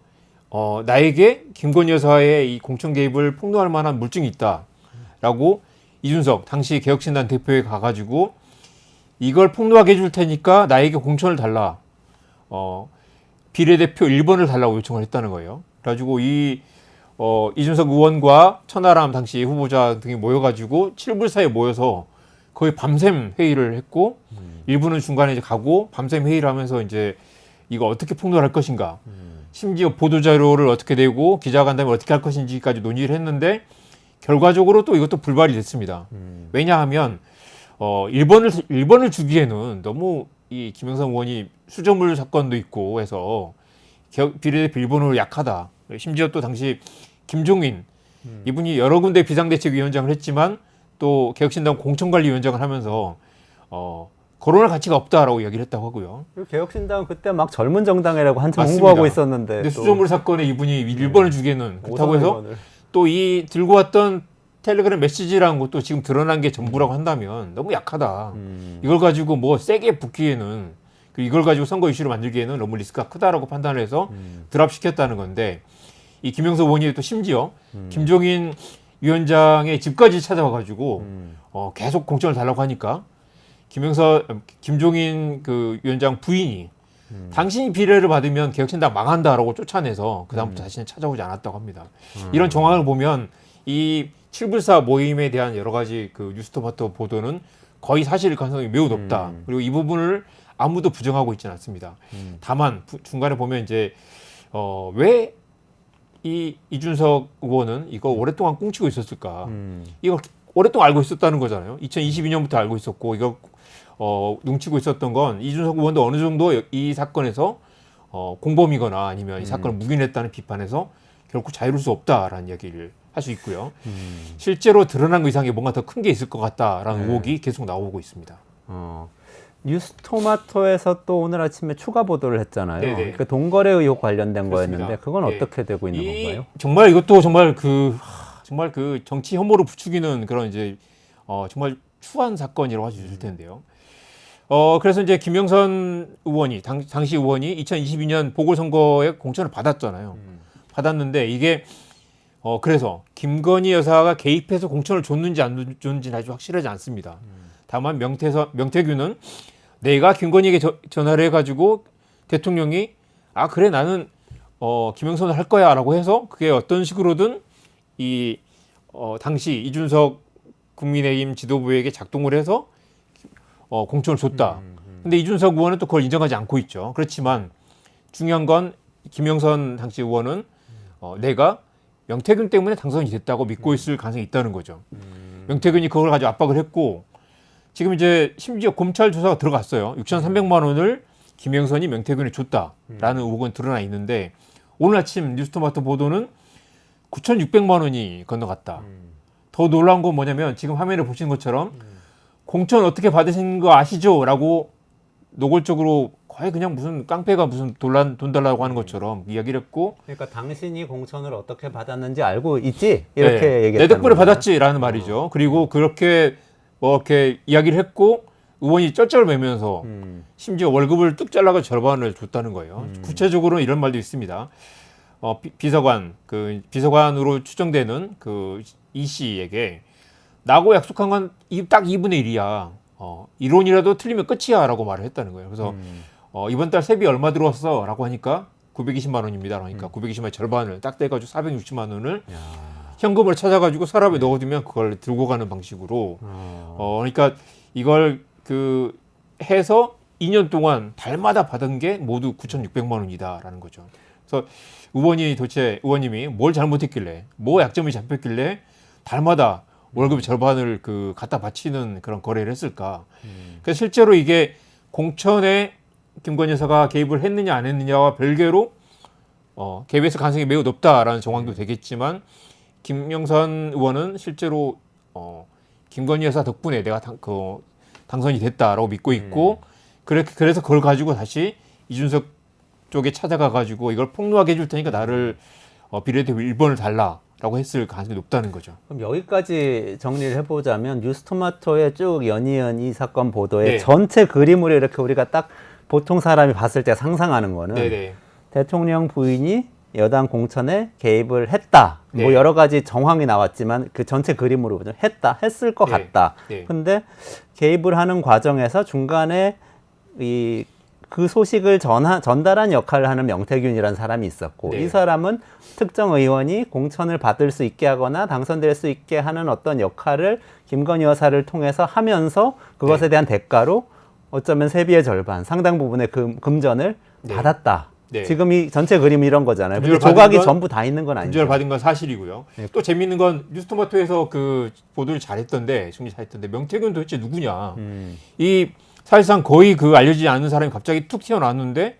나에게 김건희 여사의 이 공천 개입을 폭로할 만한 물증이 있다라고 이준석 당시 개혁신당 대표에 가가지고 이걸 폭로하게 해줄 테니까 나에게 공천을 달라. 비례대표 1번을 달라고 요청을 했다는 거예요. 그래가지고 이준석 의원과 천하람 당시 후보자 등이 모여가지고 7불사에 모여서 거의 밤샘 회의를 했고 일부는 중간에 이제 가고 밤샘 회의를 하면서 이제 이거 어떻게 폭로할 것인가, 심지어 보도자료를 어떻게 내고 기자간담회 어떻게 할 것인지까지 논의를 했는데 결과적으로 또 이것도 불발이 됐습니다. 왜냐하면 1번을 주기에는 너무 이 김영선 의원이 수저물 사건도 있고 해서 비례대표 1번으로 약하다. 심지어 또 당시 김종인 이분이 여러 군데 비상대책위원장을 했지만 또 개혁신당 공천관리위원장을 하면서 거론할 가치가 없다라고 이야기를 했다고 하고요. 그리고 개혁신당은 그때 막 젊은 정당이라고 한참 맞습니다. 홍보하고 있었는데 근데 수조물 사건에 이분이 1번을 주기에는 그렇다고 해서 1번을. 또 이 들고 왔던 텔레그램 메시지라는 것도 지금 드러난 게 전부라고 한다면 너무 약하다. 이걸 가지고 뭐 세게 붙기에는, 이걸 가지고 선거 이슈로 만들기에는 너무 리스크가 크다라고 판단을 해서 드랍시켰다는 건데, 이 김영선 의원이 또 심지어 김종인 위원장의 집까지 찾아와가지고 계속 공천을 달라고 하니까 김종인 그 위원장 부인이 당신이 비례를 받으면 개혁신당 망한다라고 쫓아내서 그다음부터 다시는 찾아오지 않았다고 합니다. 이런 정황을 보면 이 7불사 모임에 대한 여러 가지 그 뉴스토마토 보도는 거의 사실일 가능성이 매우 높다. 그리고 이 부분을 아무도 부정하고 있지는 않습니다. 다만 중간에 보면 이제 왜 이 이준석 의원은 이거 오랫동안 꽁치고 있었을까? 이거 오랫동안 알고 있었다는 거잖아요. 2022년부터 알고 있었고 이거 눈치고 있었던 건 이준석 의원도 어느 정도 이 사건에서 공범이거나 아니면 이 사건을 묵인했다는 비판에서 결코 자유로울 수 없다라는 이야기를 할 수 있고요. 실제로 드러난 것 이상의 뭔가 더 큰 게 있을 것 같다라는 의혹이 계속 나오고 있습니다. 뉴스토마토에서 또 오늘 아침에 추가 보도를 했잖아요. 네네. 그 동거래 의혹 관련된 그렇습니다. 거였는데 그건 네. 어떻게 되고 있는 건가요? 정말 이것도 정말 정말 그 정치 혐오를 부추기는 그런 이제 정말 추한 사건이라고 할 수 있을 텐데요. 그래서 이제 김영선 의원이 당시 의원이 2022년 보궐선거에 공천을 받았잖아요. 받았는데 이게 그래서 김건희 여사가 개입해서 공천을 줬는지 안 줬는지는 아주 확실하지 않습니다. 다만 명태균은 내가 김건희에게 전화를 해가지고 대통령이 그래 나는 김영선을 할 거야라고 해서 그게 어떤 식으로든 이 당시 이준석 국민의힘 지도부에게 작동을 해서 공천을 줬다. 근데 이준석 의원은 또 그걸 인정하지 않고 있죠. 그렇지만 중요한 건 김영선 당시 의원은 내가 명태균 때문에 당선이 됐다고 믿고 있을 가능성이 있다는 거죠. 명태균이 그걸 가지고 압박을 했고 지금 이제 심지어 검찰 조사가 들어갔어요. 6,300만 원을 김영선이 명태균에 줬다라는 의혹은 드러나 있는데 오늘 아침 뉴스토마토 보도는 9,600만 원이 건너갔다. 더 놀라운 건 뭐냐면 지금 화면에 보시는 것처럼 공천 어떻게 받으신 거 아시죠? 라고 노골적으로 거의 그냥 무슨 깡패가 무슨 돈 달라고 하는 것처럼 이야기를 했고 그러니까 당신이 공천을 어떻게 받았는지 알고 있지? 이렇게 네, 얘기했다는 내 덕분에 거예요. 받았지라는 말이죠. 그리고 그렇게 이렇게 이야기를 했고 의원이 쩔쩔 매면서 심지어 월급을 뚝 잘라서 절반을 줬다는 거예요. 구체적으로는 이런 말도 있습니다. 비서관으로 추정되는 그 이 씨에게 나하고 약속한 건 딱 2분의 1이야. 이론이라도 틀리면 끝이야라고 말을 했다는 거예요. 그래서 이번 달 세비 얼마 들어왔어? 라고 하니까 920만 원입니다. 그러니까 920만 원의 절반을 딱 떼가지고 460만 원을 현금을 찾아가지고 서랍에 넣어두면 그걸 들고 가는 방식으로 그러니까 이걸 해서 2년 동안 달마다 받은 게 모두 9,600만 원이다라는 거죠. 그래서 의원님이 뭘 잘못했길래, 뭐 약점이 잡혔길래 달마다 월급의 절반을 갖다 바치는 그런 거래를 했을까. 그래서 실제로 이게 공천에 김건희 여사가 개입을 했느냐 안 했느냐와 별개로 개입했을 가능성이 매우 높다라는 정황도 되겠지만 김영선 의원은 실제로 김건희 여사 덕분에 내가 당선이 됐다라고 믿고 있고 그래서 그걸 가지고 다시 이준석 쪽에 찾아가가지고 이걸 폭로하게 해줄 테니까 나를 비례대표 1번을 달라라고 했을 가능성이 높다는 거죠. 그럼 여기까지 정리를 해보자면 뉴스토마토의 쭉 연이은 이 사건 보도의 네. 전체 그림을 이렇게 우리가 딱 보통 사람이 봤을 때 상상하는 거는 네네. 대통령 부인이 여당 공천에 개입을 했다. 네. 뭐 여러 가지 정황이 나왔지만 그 전체 그림으로 보면 했을 것 네. 같다. 네. 근데 개입을 하는 과정에서 중간에 이 그 소식을 전달한 역할을 하는 명태균이라는 사람이 있었고 네. 이 사람은 특정 의원이 공천을 받을 수 있게 하거나 당선될 수 있게 하는 어떤 역할을 김건희 여사를 통해서 하면서 그것에 네. 대한 대가로 어쩌면 세비의 절반, 상당 부분의 금전을 네. 받았다. 네. 지금 이 전체 그림이 이런 거잖아요. 근데 금전을 받은 조각이 건- 전부 다 있는 건 금전을 아니죠. 받은 건 사실이고요. 네. 또 재밌는 건 뉴스토마토에서 그 보도를 잘했던데, 중리 잘했던데 명태균 도대체 누구냐? 이 사실상 거의 그 알려지지 않는 사람이 갑자기 툭 튀어나왔는데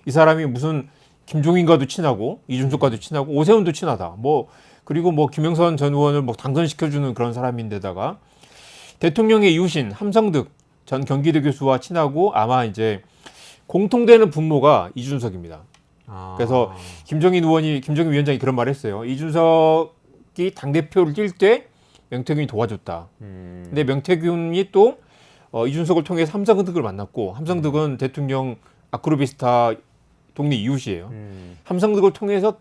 이 사람이 무슨 김종인과도 친하고 이준석과도 친하고 오세훈도 친하다. 뭐 그리고 뭐 김영선 전 의원을 뭐 당선시켜주는 그런 사람인데다가 대통령의 이웃인 함성득 전 경기도 교수와 친하고 아마 이제 공통되는 분모가 이준석입니다. 아. 그래서 김정인 위원장이 그런 말을 했어요. 이준석이 당대표를 뛸 때 명태균이 도와줬다. 근데 명태균이 또 이준석을 통해 함성득을 만났고 함성득은 대통령 아크로비스타 동네 이웃이에요. 함성득을 통해서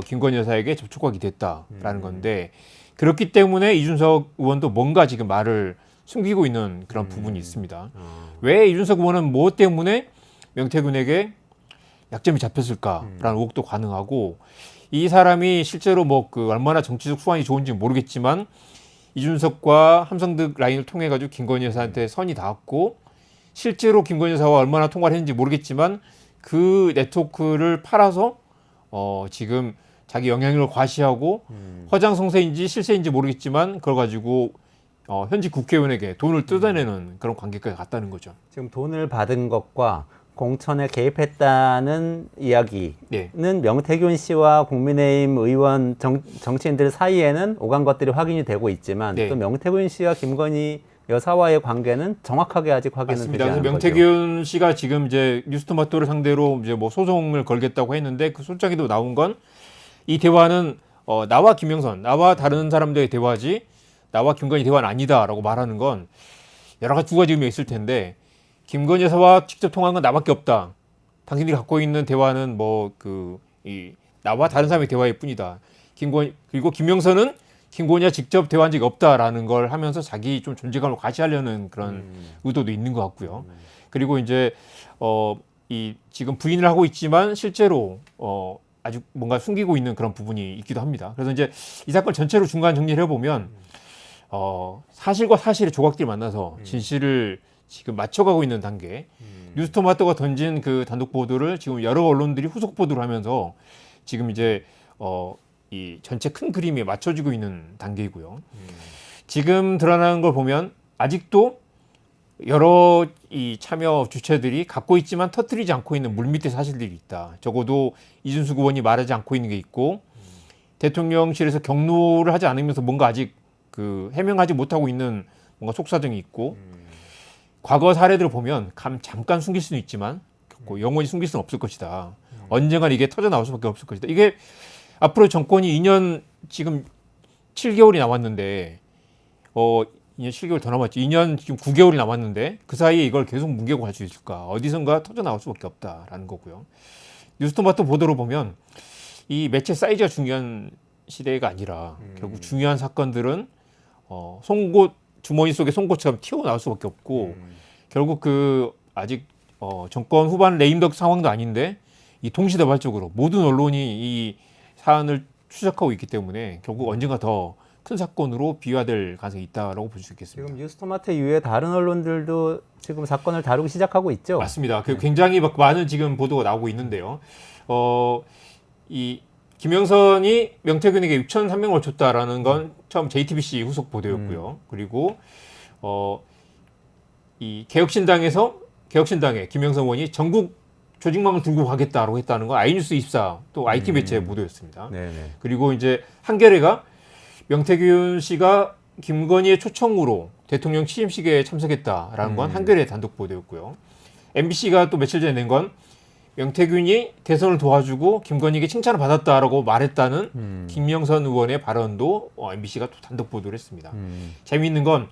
김건희 여사에게 접촉하게 됐다라는 건데 그렇기 때문에 이준석 의원도 뭔가 지금 말을 숨기고 있는 그런 부분이 있습니다. 왜 이준석 의원은 무엇 때문에 명태균에게 약점이 잡혔을까라는 의혹도 가능하고 이 사람이 실제로 뭐 그 얼마나 정치적 수완이 좋은지 모르겠지만 이준석과 함성득 라인을 통해 가지고 김건희 여사한테 선이 닿았고 실제로 김건희 여사와 얼마나 통화를 했는지 모르겠지만 그 네트워크를 팔아서 지금 자기 영향력을 과시하고 허장성세인지 실세인지 모르겠지만 그걸 가지고 현직 국회의원에게 돈을 뜯어내는 그런 관계까지 갔다는 거죠. 지금 돈을 받은 것과 공천에 개입했다는 이야기는 네. 명태균 씨와 국민의힘 의원 정치인들 사이에는 오간 것들이 확인이 되고 있지만 네. 또 명태균 씨와 김건희 여사와의 관계는 정확하게 아직 확인은 맞습니다. 되지 그래서 않은 거죠. 명태균 씨가 지금 이제 뉴스토마토를 상대로 이제 뭐 소송을 걸겠다고 했는데 그 소장에도 나온 건 이 대화는 나와 김영선, 나와 다른 사람들의 대화지 나와 김건희 대화는 아니다라고 말하는 건 여러 가지 두 가지 의미가 있을 텐데 김건희 여사와 직접 통화한 건 나밖에 없다. 당신들이 갖고 있는 대화는 나와 다른 사람의 대화일 뿐이다. 그리고 김영선은 김건희와 직접 대화한 적이 없다라는 걸 하면서 자기 좀 존재감을 과시하려는 그런 의도도 있는 것 같고요. 그리고 이제 지금 부인을 하고 있지만 실제로 아직 뭔가 숨기고 있는 그런 부분이 있기도 합니다. 그래서 이제 이 사건 전체로 중간 정리를 해보면 사실과 사실의 조각들이 만나서 진실을 지금 맞춰가고 있는 단계. 뉴스토마토가 던진 그 단독 보도를 지금 여러 언론들이 후속 보도를 하면서 지금 이제 이 전체 큰 그림에 맞춰지고 있는 단계이고요. 지금 드러나는 걸 보면 아직도 여러 이 참여 주체들이 갖고 있지만 터뜨리지 않고 있는 물밑의 사실들이 있다. 적어도 이준석 의원이 말하지 않고 있는 게 있고 대통령실에서 경로를 하지 않으면서 뭔가 아직 해명하지 못하고 있는 뭔가 속사정이 있고 과거 사례들을 보면 잠깐 숨길 수는 있지만 영원히 숨길 수는 없을 것이다. 언젠간 이게 터져 나올 수밖에 없을 것이다. 이게 앞으로 정권이 2년 지금 7개월이 남았는데 2년 7개월 더 남았죠. 2년 지금 9개월이 남았는데 그 사이에 이걸 계속 뭉개고 갈 수 있을까? 어디선가 터져 나올 수밖에 없다라는 거고요. 뉴스토마토 보도로 보면 이 매체 사이즈가 중요한 시대가 아니라 결국 중요한 사건들은 송곳 주머니 속에 송곳처럼 튀어나올 수밖에 없고 결국 아직 정권 후반 레임덕 상황도 아닌데 이 동시다발적으로 모든 언론이 이 사안을 추적하고 있기 때문에 결국 언젠가 더 큰 사건으로 비화될 가능성이 있다라고 볼 수 있겠습니다. 지금 뉴스토마토 이외에 다른 언론들도 지금 사건을 다루기 시작하고 있죠. 맞습니다. 굉장히 많은 지금 보도가 나오고 있는데요. 이 김영선이 명태균에게 6,300을 줬다라는 건 처음 JTBC 후속 보도였고요. 그리고 이 개혁신당의 김영선 의원이 전국 조직망을 들고 가겠다라고 했다는 건 아이뉴스 24 또 IT 매체 보도였습니다. 네네. 그리고 이제 한겨레가 명태균 씨가 김건희의 초청으로 대통령 취임식에 참석했다라는 건 한겨레 단독 보도였고요. MBC가 또 며칠 전에 낸 건 명태균이 대선을 도와주고 김건희에게 칭찬을 받았다라고 말했다는 김영선 의원의 발언도 MBC가 또 단독 보도를 했습니다. 재미있는 건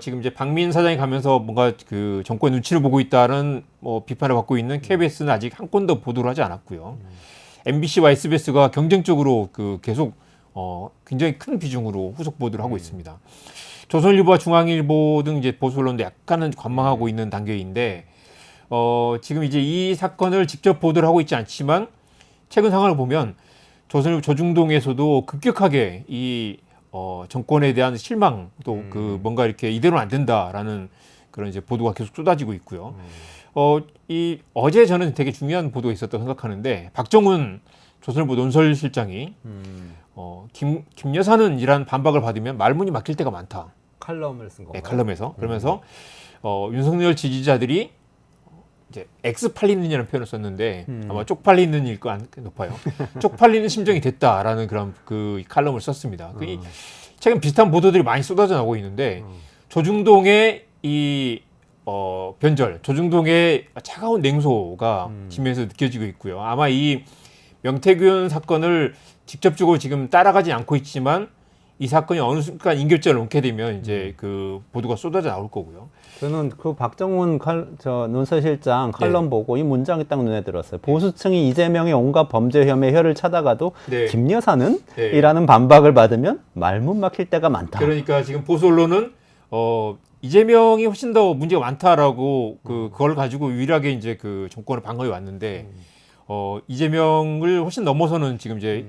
지금 이제 박민 사장이 가면서 뭔가 그 정권 눈치를 보고 있다는 비판을 받고 있는 KBS는 아직 한 건도 보도를 하지 않았고요. MBC와 SBS가 경쟁적으로 계속 굉장히 큰 비중으로 후속 보도를 하고 있습니다. 조선일보와 중앙일보 등 이제 보수 언론도 약간은 관망하고 있는 단계인데 지금 이제 이 사건을 직접 보도를 하고 있지 않지만 최근 상황을 보면 조선일보 조중동에서도 급격하게 이 정권에 대한 실망 또 그 뭔가 이렇게 이대로는 안 된다라는 그런 이제 보도가 계속 쏟아지고 있고요. 어제 저는 되게 중요한 보도가 있었다고 생각하는데 박정훈 조선일보 논설실장이 김 여사는 이란 반박을 받으면 말문이 막힐 때가 많다. 칼럼을 쓴 건가요? 네, 칼럼에서 그러면서 윤석열 지지자들이 이제 X팔리는이라는 표현을 썼는데 아마 쪽팔리는일 거 높아요. 쪽팔리는 심정이 됐다라는 그런 그 칼럼을 썼습니다. 최근 비슷한 보도들이 많이 쏟아져 나오고 있는데 조중동의 이 변절, 조중동의 차가운 냉소가 지면에서 느껴지고 있고요. 아마 이 명태균 사건을 직접적으로 지금 따라가지 않고 있지만 이 사건이 어느 순간 인결점을 놓게 되면 이제 그 보도가 쏟아져 나올 거고요. 저는 그 박정훈 논설실장 칼럼 보고 이 문장이 딱 눈에 들었어요. 보수층이 이재명의 온갖 범죄 혐의 혀를 차다가도 네. 김 여사는? 네. 이라는 반박을 받으면 말문 막힐 때가 많다. 그러니까 지금 보수 언론은 이재명이 훨씬 더 문제가 많다라고 그걸 가지고 유일하게 이제 그 정권을 방어해 왔는데 이재명을 훨씬 넘어서는 지금 이제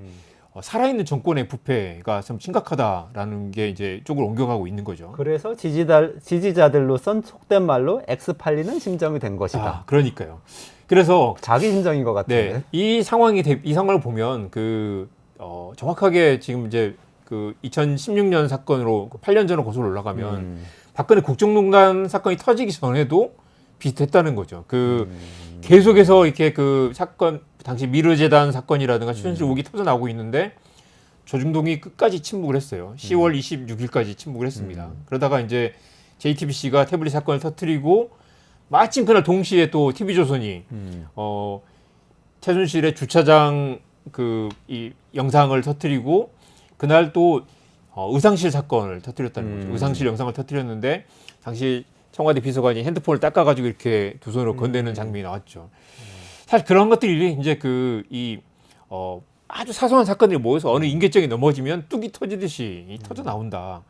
살아있는 정권의 부패가 좀 심각하다라는 게 이제 쪽으로 옮겨가고 있는 거죠. 그래서 지지자들로선 속된 말로 X팔리는 심정이 된 것이다. 그러니까요. 그래서 자기 심정인 것 같은데. 네, 이 상황을 보면 정확하게 지금 이제 그 2016년 사건으로 8년 전으로 거슬러 올라가면 박근혜 국정농단 사건이 터지기 전에도 비슷했다는 거죠. 계속해서 이렇게 그 사건 당시 미르재단 사건이라든가 최순실 의혹이 터져 나오고 있는데 조중동이 끝까지 침묵을 했어요. 10월 26일까지 침묵을 했습니다. 그러다가 이제 JTBC가 태블릿 사건을 터뜨리고 마침 그날 동시에 또 TV조선이 최순실의 주차장 이 영상을 터뜨리고 그날 또 의상실 사건을 터뜨렸다는 거죠. 의상실 영상을 터뜨렸는데 당시 청와대 비서관이 핸드폰을 닦아가지고 이렇게 두 손으로 건네는 장면이 나왔죠. 사실 그런 것들이 이제 아주 사소한 사건들이 모여서 어느 인계점이 넘어지면 뚝이 터지듯이 터져 나온다.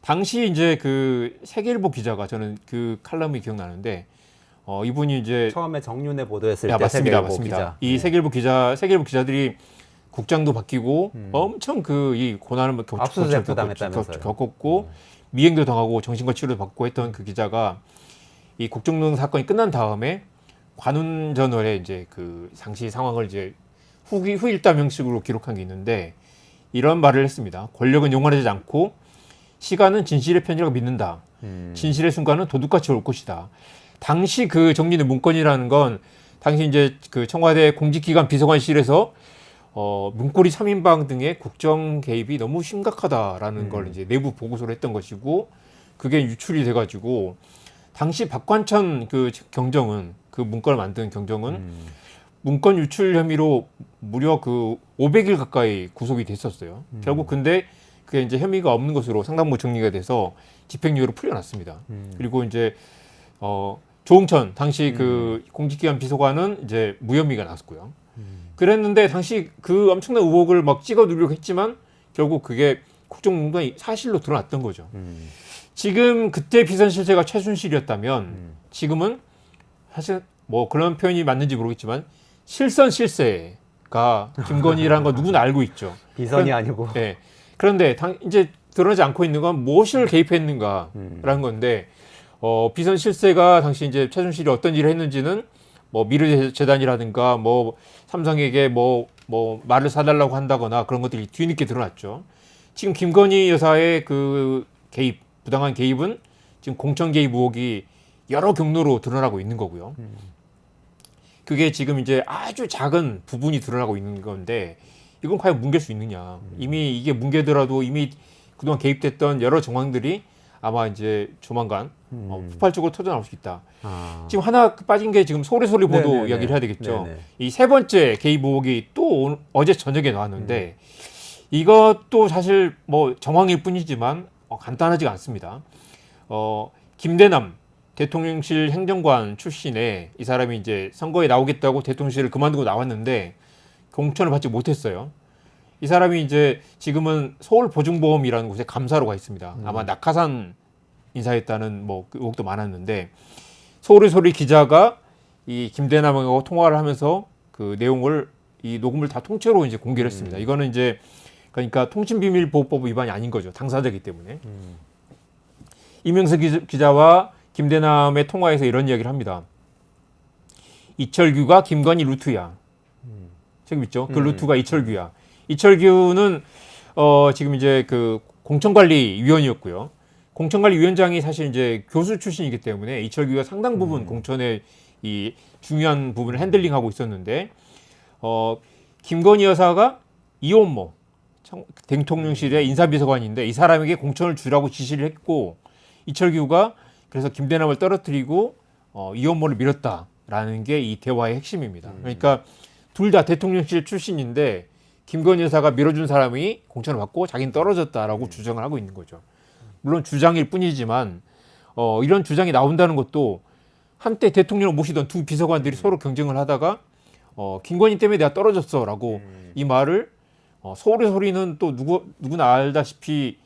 당시 이제 그 세계일보 기자가 저는 그 칼럼이 기억나는데 이분이 이제 처음에 정윤회 보도했을 때 맞습니다, 세계일보 맞습니다. 기자. 이 세계일보 기자들이 국장도 바뀌고 엄청 이 고난을 압수수색도 당했다면서요. 겪었고 미행도 당하고 정신과 치료도 받고 했던 그 기자가 이 국정농단 사건이 끝난 다음에 관훈저널에 이제 그 당시 상황을 이제 후일담 형식으로 기록한 게 있는데 이런 말을 했습니다. 권력은 영원하지 않고 시간은 진실의 편이라고 믿는다. 진실의 순간은 도둑같이 올 것이다. 당시 그 정리된 문건이라는 건 당시 이제 그 청와대 공직기관 비서관실에서 문고리 3인방 등의 국정 개입이 너무 심각하다라는 걸 이제 내부 보고서로 했던 것이고 그게 유출이 돼가지고 당시 박관천 그 경정은 그 문건을 만든 경정은 문건 유출 혐의로 무려 500일 가까이 구속이 됐었어요. 결국 근데 그게 이제 혐의가 없는 것으로 상당부 정리가 돼서 집행유예로 풀려났습니다. 그리고 이제 조응천 당시 그 공직기관 비서관은 이제 무혐의가 나왔고요. 그랬는데 당시 그 엄청난 의혹을 막 찍어 누르려고 했지만 결국 그게 국정농단이 사실로 드러났던 거죠. 지금 그때 비선실세가 최순실이었다면 지금은 사실 뭐 그런 표현이 맞는지 모르겠지만 실선실세가 김건희라는 거 누구나 알고 있죠. 비선이 아니고. 네. 그런데 이제 드러나지 않고 있는 건 무엇을 개입했는가라는 건데 비선실세가 당시 이제 최순실이 어떤 일을 했는지는 뭐 미르재단이라든가 뭐 삼성에게 뭐 말을 사달라고 한다거나 그런 것들이 뒤늦게 드러났죠. 지금 김건희 여사의 그 부당한 개입은 지금 공천 개입 의혹이 여러 경로로 드러나고 있는 거고요. 그게 지금 이제 아주 작은 부분이 드러나고 있는 건데 이건 과연 뭉갤 수 있느냐. 이미 이게 뭉개더라도 이미 그동안 개입됐던 여러 정황들이 아마 이제 조만간 폭발적으로 터져 나올 수 있다. 지금 하나 빠진 게 지금 소리 보도 네네네. 이야기를 해야 되겠죠. 네네. 이 세 번째 개입 의혹이 또 어제 저녁에 나왔는데 이것도 사실 뭐 정황일 뿐이지만 간단하지가 않습니다. 김대남 대통령실 행정관 출신의 이 사람이 이제 선거에 나오겠다고 대통령실을 그만두고 나왔는데 공천을 받지 못했어요. 이 사람이 이제 지금은 서울보증보험이라는 곳에 감사로 가 있습니다. 아마 낙하산 인사했다는 뭐 의혹도 많았는데 서울의 소리 기자가 이 김대남하고 통화를 하면서 그 내용을 이 녹음을 다 통째로 이제 공개를 했습니다. 이거는 이제 그러니까 통신비밀보호법 위반이 아닌 거죠. 당사자이기 때문에. 이명석 기자와 김대남의 통화에서 이런 이야기를 합니다. 이철규가 김건희 루트야. 책임 있죠? 그 루트가 이철규야. 이철규는 지금 이제 그 공천관리위원이었고요. 공천관리위원장이 사실 이제 교수 출신이기 때문에 이철규가 상당 부분 공천의 이 중요한 부분을 핸들링하고 있었는데 김건희 여사가 이원모 대통령실의 인사비서관인데 이 사람에게 공천을 주라고 지시를 했고 이철규가 그래서 김대남을 떨어뜨리고 이원모를 밀었다라는 게 이 대화의 핵심입니다. 그러니까 둘 다 대통령실 출신인데 김건희 여사가 밀어준 사람이 공천을 받고 자기는 떨어졌다라고 주장을 하고 있는 거죠. 물론 주장일 뿐이지만 이런 주장이 나온다는 것도 한때 대통령을 모시던 두 비서관들이 서로 경쟁을 하다가 김건희 때문에 내가 떨어졌어라고 이 말을 서울의 소리는 또 누구나 알다시피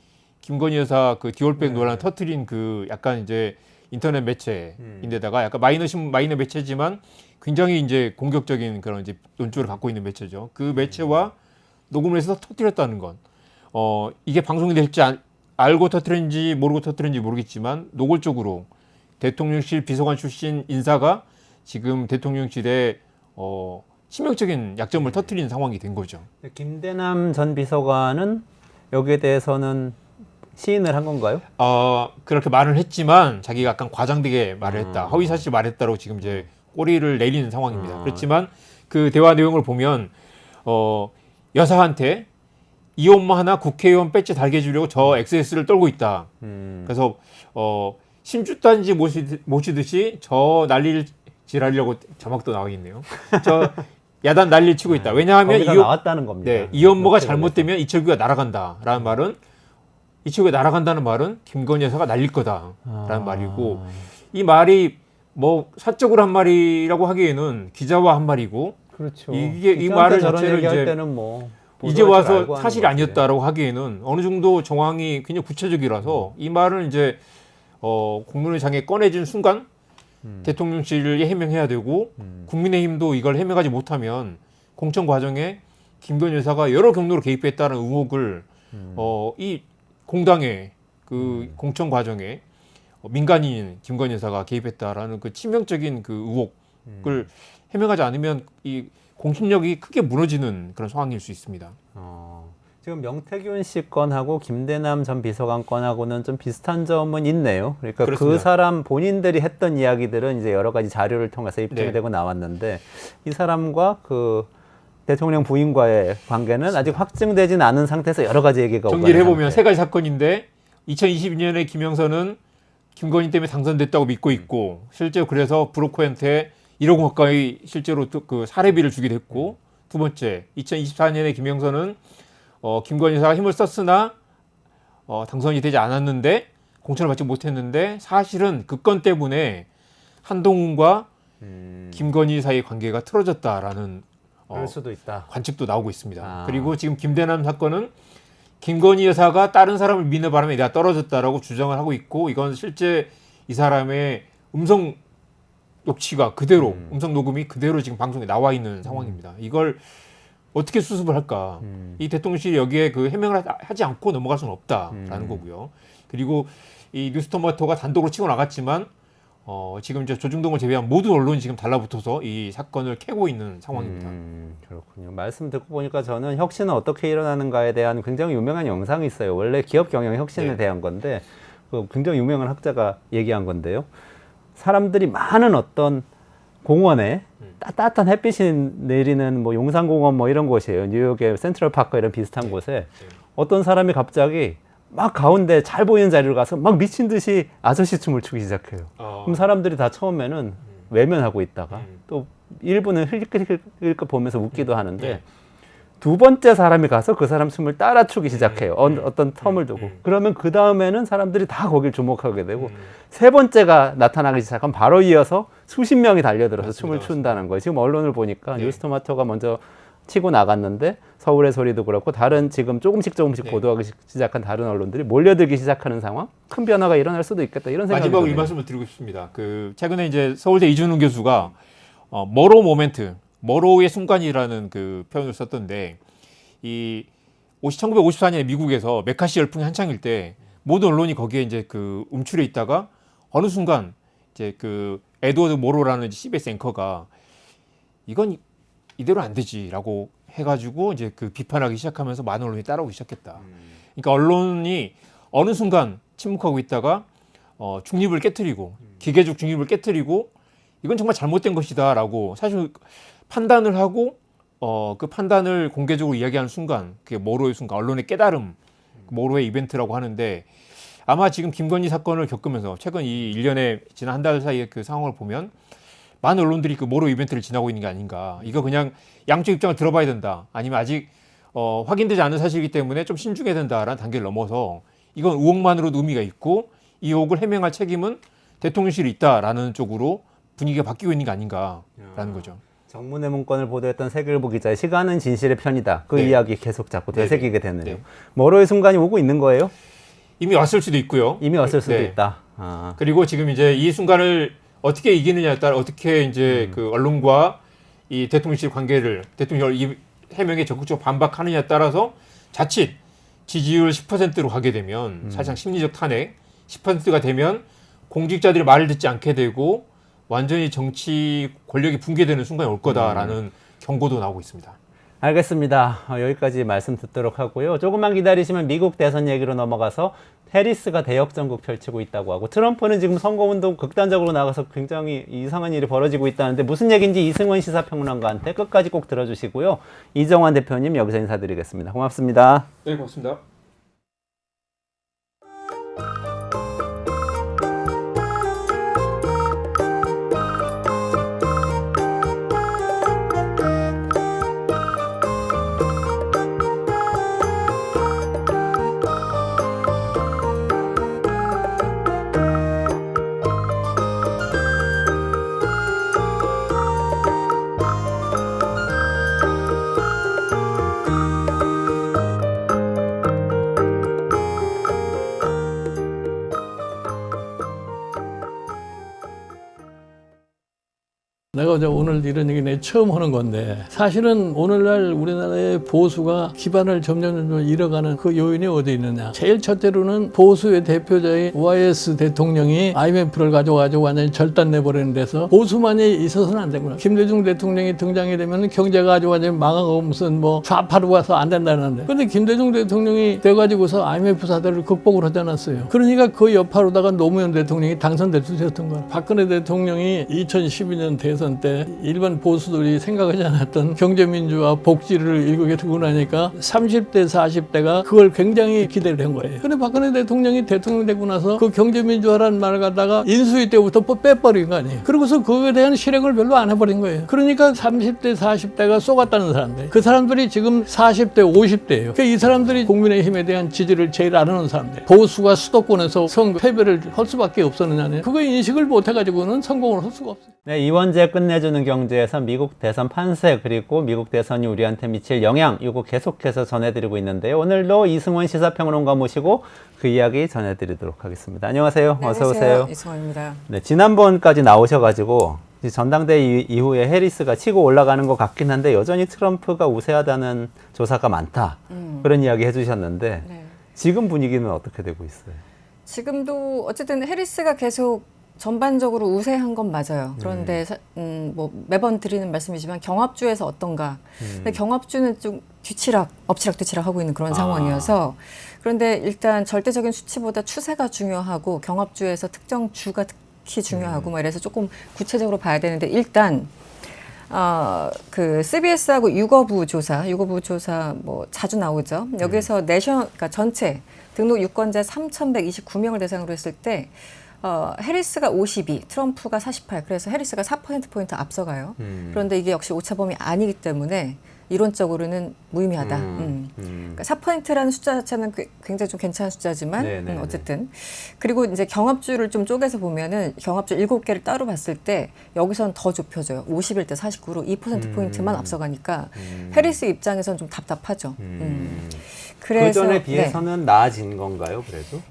김건희 여사 그 디올백 논란을 터뜨린 그 약간 이제 인터넷 매체인데다가 약간 마이너 매체지만 굉장히 이제 공격적인 그런 이제 논조를 갖고 있는 매체죠. 그 매체와 녹음을 해서 터뜨렸다는 건 이게 방송이 될지 알고 터뜨렸는지 모르고 터뜨렸는지 모르겠지만 노골적으로 대통령실 비서관 출신 인사가 지금 대통령실에 치명적인 약점을 터뜨리는 상황이 된 거죠. 김대남 전 비서관은 여기에 대해서는 시인을 한 건가요? 그렇게 말을 했지만 자기가 약간 과장되게 말을 했다. 허위사실 말했다고 지금 이제 꼬리를 내리는 상황입니다. 그렇지만 그 대화 내용을 보면 여사한테 이혼모 하나 국회의원 배지 달게 해주려고 저 XS를 떨고 있다. 그래서 신주단지 모시듯이 저 난리를 지라려고 자막도 나와 있네요. 저 야단 난리를 치고 있다. 왜냐하면 나왔다는 겁니다. 네, 이혼모가 잘못되면 이철규가 날아간다라는 말은 이철규가 날아간다는 말은 김건희 여사가 날릴 거다라는 말이고 이 말이 뭐 사적으로 한 말이라고 하기에는 기자와 한 말이고 그렇죠. 이게 이 말을 자체를 이제 때는 뭐 이제 와서 사실이 아니었다라고 하기에는 어느 정도 정황이 굉장히 구체적이라서 이 말은 이제 공문의장에 꺼내진 순간 대통령실에 해명해야 되고 국민의힘도 이걸 해명하지 못하면 공천 과정에 김건희 여사가 여러 경로로 개입했다는 의혹을 이 공당의 그 공천 과정에 민간인 김건희 여사가 개입했다라는 그 치명적인 그 의혹을 해명하지 않으면 이 공신력이 크게 무너지는 그런 상황일 수 있습니다. 지금 명태균 씨 건하고 김대남 전 비서관 건하고는 좀 비슷한 점은 있네요. 그러니까 그렇습니다. 그 사람 본인들이 했던 이야기들은 이제 여러 가지 자료를 통해서 입증이 네. 되고 나왔는데 이 사람과 그 대통령 부인과의 관계는 아직 확증되진 않은 상태에서 여러 가지 얘기가 정리를 오가는 해보면 상태. 세 가지 사건인데 2022년에 김영선은 김건희 때문에 당선됐다고 믿고 있고 실제로 그래서 브로커한테 1억 원 가까이 실제로 그 사례비를 주기도 했고 두 번째 2024년에 김영선은 김건희 여사가 힘을 썼으나 당선이 되지 않았는데 공천을 받지 못했는데 사실은 그 건 때문에 한동훈과 김건희 사이의 관계가 틀어졌다라는 그럴 수도 있다. 관측도 나오고 있습니다. 아. 그리고 지금 김대남 사건은 김건희 여사가 다른 사람을 믿는 바람에 내가 떨어졌다라고 주장을 하고 있고 이건 실제 이 사람의 음성 녹취가 그대로 음성 녹음이 그대로 지금 방송에 나와 있는 상황입니다. 이걸 어떻게 수습을 할까? 이 대통령실이 여기에 그 해명을 하지 않고 넘어갈 수는 없다라는 거고요. 그리고 이 뉴스토마토가 단독으로 치고 나갔지만 지금 이제 조중동을 제외한 모든 언론이 지금 달라붙어서 이 사건을 캐고 있는 상황입니다. 그렇군요. 말씀 듣고 보니까 저는 혁신은 어떻게 일어나는가에 대한 굉장히 유명한 영상이 있어요. 원래 기업 경영 혁신에 네. 대한 건데 그 굉장히 유명한 학자가 얘기한 건데요. 사람들이 많은 어떤 공원에 따뜻한 햇빛이 내리는 뭐 용산공원 뭐 이런 곳이에요. 뉴욕의 센트럴파크 이런 비슷한 곳에 어떤 사람이 갑자기 막 가운데 잘 보이는 자리로 가서 막 미친 듯이 아저씨 춤을 추기 시작해요. 그럼 사람들이 다 처음에는 외면하고 있다가 또 일부는 흘끗흘끗 보면서 웃기도 하는데 두 번째 사람이 가서 그 사람 춤을 따라 추기 시작해요. 어떤 텀을 두고. 그러면 그 다음에는 사람들이 다 거길 주목하게 되고 세 번째가 나타나기 시작하면 바로 이어서 수십 명이 달려들어서 맞습니다. 춤을 춘다는 거예요. 지금 언론을 보니까 뉴스토마토가 먼저 치고 나갔는데 서울의 소리도 그렇고 다른 지금 조금씩 보도하기 시작한 다른 언론들이 몰려들기 시작하는 상황? 큰 변화가 일어날 수도 있겠다 이런 생각이 마지막으로 이 드네요. 말씀을 드리고 싶습니다. 그 최근에 이제 서울대 이준훈 교수가 머로우 모멘트, 머로우의 순간이라는 그 표현을 썼던데 이 1954년에 미국에서 메카시 열풍이 한창일 때 모든 언론이 거기에 이제 그 움츠려 있다가 어느 순간 이제 그 에드워드 모로라는 CBS 앵커가 이건 이대로 안 되지라고 해가지고 이제 그 비판하기 시작하면서 많은 언론이 따라오기 시작했다. 그러니까 언론이 어느 순간 침묵하고 있다가 중립을 깨트리고 기계적 중립을 깨트리고 이건 정말 잘못된 것이다라고 사실 판단을 하고 그 판단을 공개적으로 이야기하는 순간 그게 모로의 순간 언론의 깨달음 모로의 이벤트라고 하는데 아마 지금 김건희 사건을 겪으면서 최근 이 1년에 지난 한 달 사이의 그 상황을 보면 많은 언론들이 그 모로 이벤트를 지나고 있는 게 아닌가. 이거 그냥 양쪽 입장을 들어봐야 된다. 아니면 아직 확인되지 않은 사실이기 때문에 좀 신중해야 된다라는 단계를 넘어서 이건 의혹만으로도 의미가 있고 이 의혹을 해명할 책임은 대통령실이 있다라는 쪽으로 분위기가 바뀌고 있는 게 아닌가라는 거죠. 정문의 문건을 보도했던 세계일보 기자의 시간은 진실의 편이다. 그 네. 이야기 계속 자꾸 되새기게 네. 되네요. 네. 머로의 순간이 오고 있는 거예요? 이미 왔을 수도 있고요. 이미 왔을 수도 네. 있다. 아. 그리고 지금 이제 이 순간을 어떻게 이기느냐에 따라 어떻게 이제 그 언론과 이 대통령실 관계를 대통령 이 해명에 적극적으로 반박하느냐에 따라서 자칫 지지율 10%로 가게 되면 사실상 심리적 탄핵 10%가 되면 공직자들이 말을 듣지 않게 되고 완전히 정치 권력이 붕괴되는 순간이 올 거다라는 경고도 나오고 있습니다. 알겠습니다. 여기까지 말씀 듣도록 하고요. 조금만 기다리시면 미국 대선 얘기로 넘어가서 해리스가 대역 전국 펼치고 있다고 하고 트럼프는 지금 선거운동 극단적으로 나가서 굉장히 이상한 일이 벌어지고 있다는데 무슨 얘기인지 이승원 시사평론가한테 끝까지 꼭 들어주시고요. 이정환 대표님 여기서 인사드리겠습니다. 고맙습니다. 네, 고맙습니다. 내가 이제 오늘 이런 얘기 내 처음 하는 건데 사실은 오늘날 우리나라의 보수가 기반을 점점 잃어가는 그 요인이 어디 있느냐. 제일 첫째로는 보수의 대표자인 YS 대통령이 IMF를 가져가지고 완전히 절단내버리는 데서 보수만이 있어서는 안 되구나. 김대중 대통령이 등장이 되면 경제가 아주 완전히 망하고 무슨 뭐 좌파로 가서 안 된다는데 근데 김대중 대통령이 돼가지고서 IMF 사태를 극복을 하지 않았어요. 그러니까 그 여파로다가 노무현 대통령이 당선될 수 있었던 거야. 박근혜 대통령이 2012년 대선 때 일반 보수들이 생각하지 않았던 경제민주화 복지를 일국에 두고 나니까 30대 40대가 그걸 굉장히 기대를 한 거예요. 근데 박근혜 대통령이 대통령 되고 나서 그 경제민주화라는 말을 갖다가 인수위 때부터 빼버린 거 아니에요. 그러고서 그거에 대한 실행을 별로 안 해버린 거예요. 그러니까 30대 40대가 쏘갔다는 사람들 그 사람들이 지금 40대 50대예요. 그러니까 이 사람들이 국민의힘에 대한 지지를 제일 안 하는 사람들 보수가 수도권에서 선거 패배를 할 수밖에 없었느냐 그거 인식을 못 해가지고는 성공을 할 수가 없어요. 네, 이원재 끝내주는 경제에서 미국 대선 판세 그리고 미국 대선이 우리한테 미칠 영향 이거 계속해서 전해드리고 있는데요. 오늘도 이승원 시사평론가 모시고 그 이야기 전해드리도록 하겠습니다. 안녕하세요. 어서 오세요. 이승원입니다. 네, 지난번까지 나오셔가지고 전당대회 이후에 해리스가 치고 올라가는 것 같긴 한데 여전히 트럼프가 우세하다는 조사가 많다. 그런 이야기 해주셨는데 네. 지금 분위기는 어떻게 되고 있어요? 지금도 어쨌든 해리스가 계속 전반적으로 우세한 건 맞아요. 그런데 뭐 매번 드리는 말씀이지만 경합주에서 어떤가. 근데 경합주는 좀 엎치락 하고 있는 그런 상황이어서 그런데 일단 절대적인 수치보다 추세가 중요하고 경합주에서 특정 주가 특히 중요하고 뭐 이래서 조금 구체적으로 봐야 되는데 일단 그 CBS하고 유거부 조사 뭐 자주 나오죠. 여기서 그러니까 전체 등록 유권자 3,129명을 대상으로 했을 때 해리스가 52, 트럼프가 48. 그래서 해리스가 4%포인트 앞서가요. 그런데 이게 역시 오차범위 아니기 때문에 이론적으로는 무의미하다. 그러니까 4%라는 숫자 자체는 굉장히 좀 괜찮은 숫자지만 어쨌든. 그리고 이제 경합주를 좀 쪼개서 보면은 경합주 7개를 따로 봤을 때 여기서는 더 좁혀져요. 51대 49로 2%포인트만 앞서가니까 해리스 입장에서는 좀 답답하죠. 그래서 그전에 비해서는 나아진 건가요, 그래도?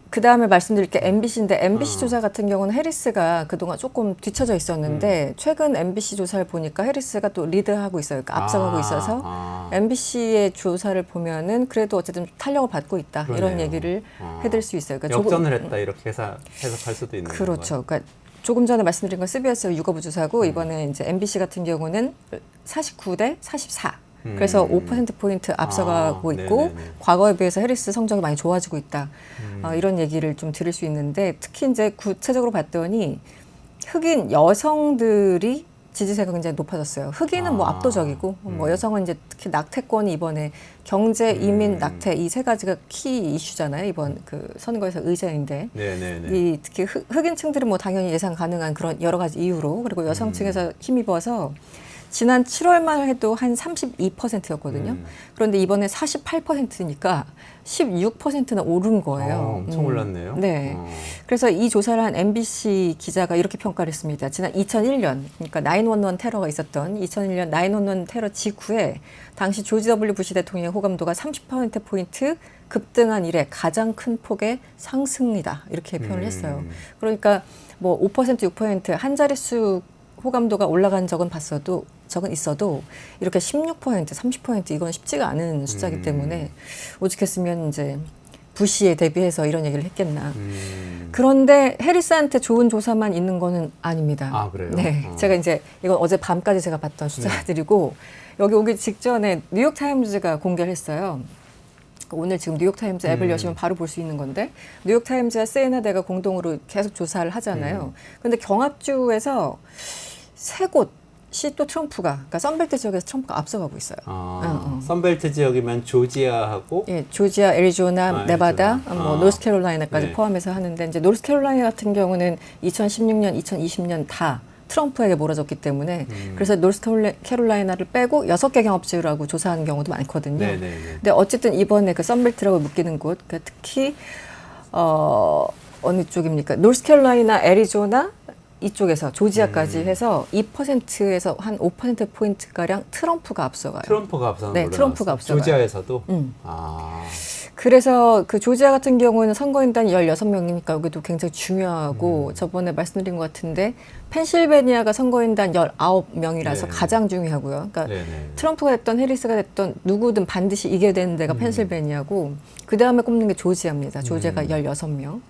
그 다음에 말씀드릴 게 MBC인데 MBC 조사 같은 경우는 해리스가 그동안 조금 뒤처져 있었는데 최근 MBC 조사를 보니까 해리스가 또 리드하고 있어요. 그러니까 앞서가고 있어서 MBC의 조사를 보면은 그래도 어쨌든 탄력을 받고 있다. 이런 그러네요. 얘기를 해드릴 수 있어요. 그러니까 역전을 했다 이렇게 해석할 수도 있는 그렇죠. 그러니까 조금 전에 말씀드린 건 CBS 유거부 조사고 이번에 이제 MBC 같은 경우는 49대 44. 그래서 5%포인트 앞서가고 있고 네네네. 과거에 비해서 해리스 성적이 많이 좋아지고 있다. 이런 얘기를 좀 들을 수 있는데 특히 이제 구체적으로 봤더니 흑인 여성들이 지지세가 굉장히 높아졌어요. 흑인은 뭐 압도적이고 뭐 여성은 이제 특히 낙태권이 이번에 경제, 이민, 낙태 이 세 가지가 키 이슈잖아요. 이번 그 선거에서 의제인데 네네네. 이 특히 흑인층들은 뭐 당연히 예상 가능한 그런 여러 가지 이유로 그리고 여성층에서 힘입어서 지난 7월만 해도 한 32%였거든요. 그런데 이번에 48%니까 16%나 오른 거예요. 엄청 올랐네요. 네. 그래서 이 조사를 한 MBC 기자가 이렇게 평가를 했습니다. 지난 2001년, 그러니까 9/11 테러가 있었던 2001년 9/11 테러 직후에 당시 조지 W 부시 대통령의 호감도가 30%포인트 급등한 이래 가장 큰 폭의 상승이다. 이렇게 표현을 했어요. 그러니까 뭐 5%, 6% 한 자릿수 호감도가 올라간 적은 있어도 이렇게 16%, 30% 이건 쉽지가 않은 숫자이기 때문에 오죽했으면 이제 부시에 대비해서 이런 얘기를 했겠나. 그런데 해리스한테 좋은 조사만 있는 거는 아닙니다. 아, 그래요? 네, 제가 이제 이건 어제 밤까지 제가 봤던 숫자들이고 여기 오기 직전에 뉴욕타임즈가 공개를 했어요. 오늘 지금 뉴욕타임즈 앱을 여시면 바로 볼 수 있는 건데 뉴욕타임즈와 세이나대가 공동으로 계속 조사를 하잖아요. 그런데 경합주에서 세 곳이 또 트럼프가 그러니까 선벨트 지역에서 트럼프가 앞서가고 있어요. 선벨트 지역이면 조지아하고 예, 조지아, 애리조나, 네바다, 애리조나. 뭐 노스캐롤라이나까지 네. 포함해서 하는데 이제 노스캐롤라이나 같은 경우는 2016년, 2020년 다 트럼프에게 몰아줬기 때문에 그래서 노스캐롤라이나를 빼고 6개 경합지라고 조사하는 경우도 많거든요. 네네네. 근데 어쨌든 이번에 그 선벨트라고 묶이는 곳, 그러니까 특히 어느 쪽입니까? 노스캐롤라이나, 애리조나 이쪽에서 조지아까지 해서 2%에서 한 5%포인트가량 트럼프가 앞서가요. 트럼프가 앞서는 네, 걸로 트럼프가 나왔어요. 앞서가요. 조지아에서도 아. 그래서 그 조지아 같은 경우는 선거인단이 16명이니까 여기도 굉장히 중요하고 저번에 말씀드린 것 같은데 펜실베니아가 선거인단 19명이라서 네. 가장 중요하고요. 그러니까 네네. 트럼프가 됐던 해리스가 됐던 누구든 반드시 이겨야 되는 데가 펜실베니아고 그 다음에 꼽는 게 조지아입니다. 조지아가 16명.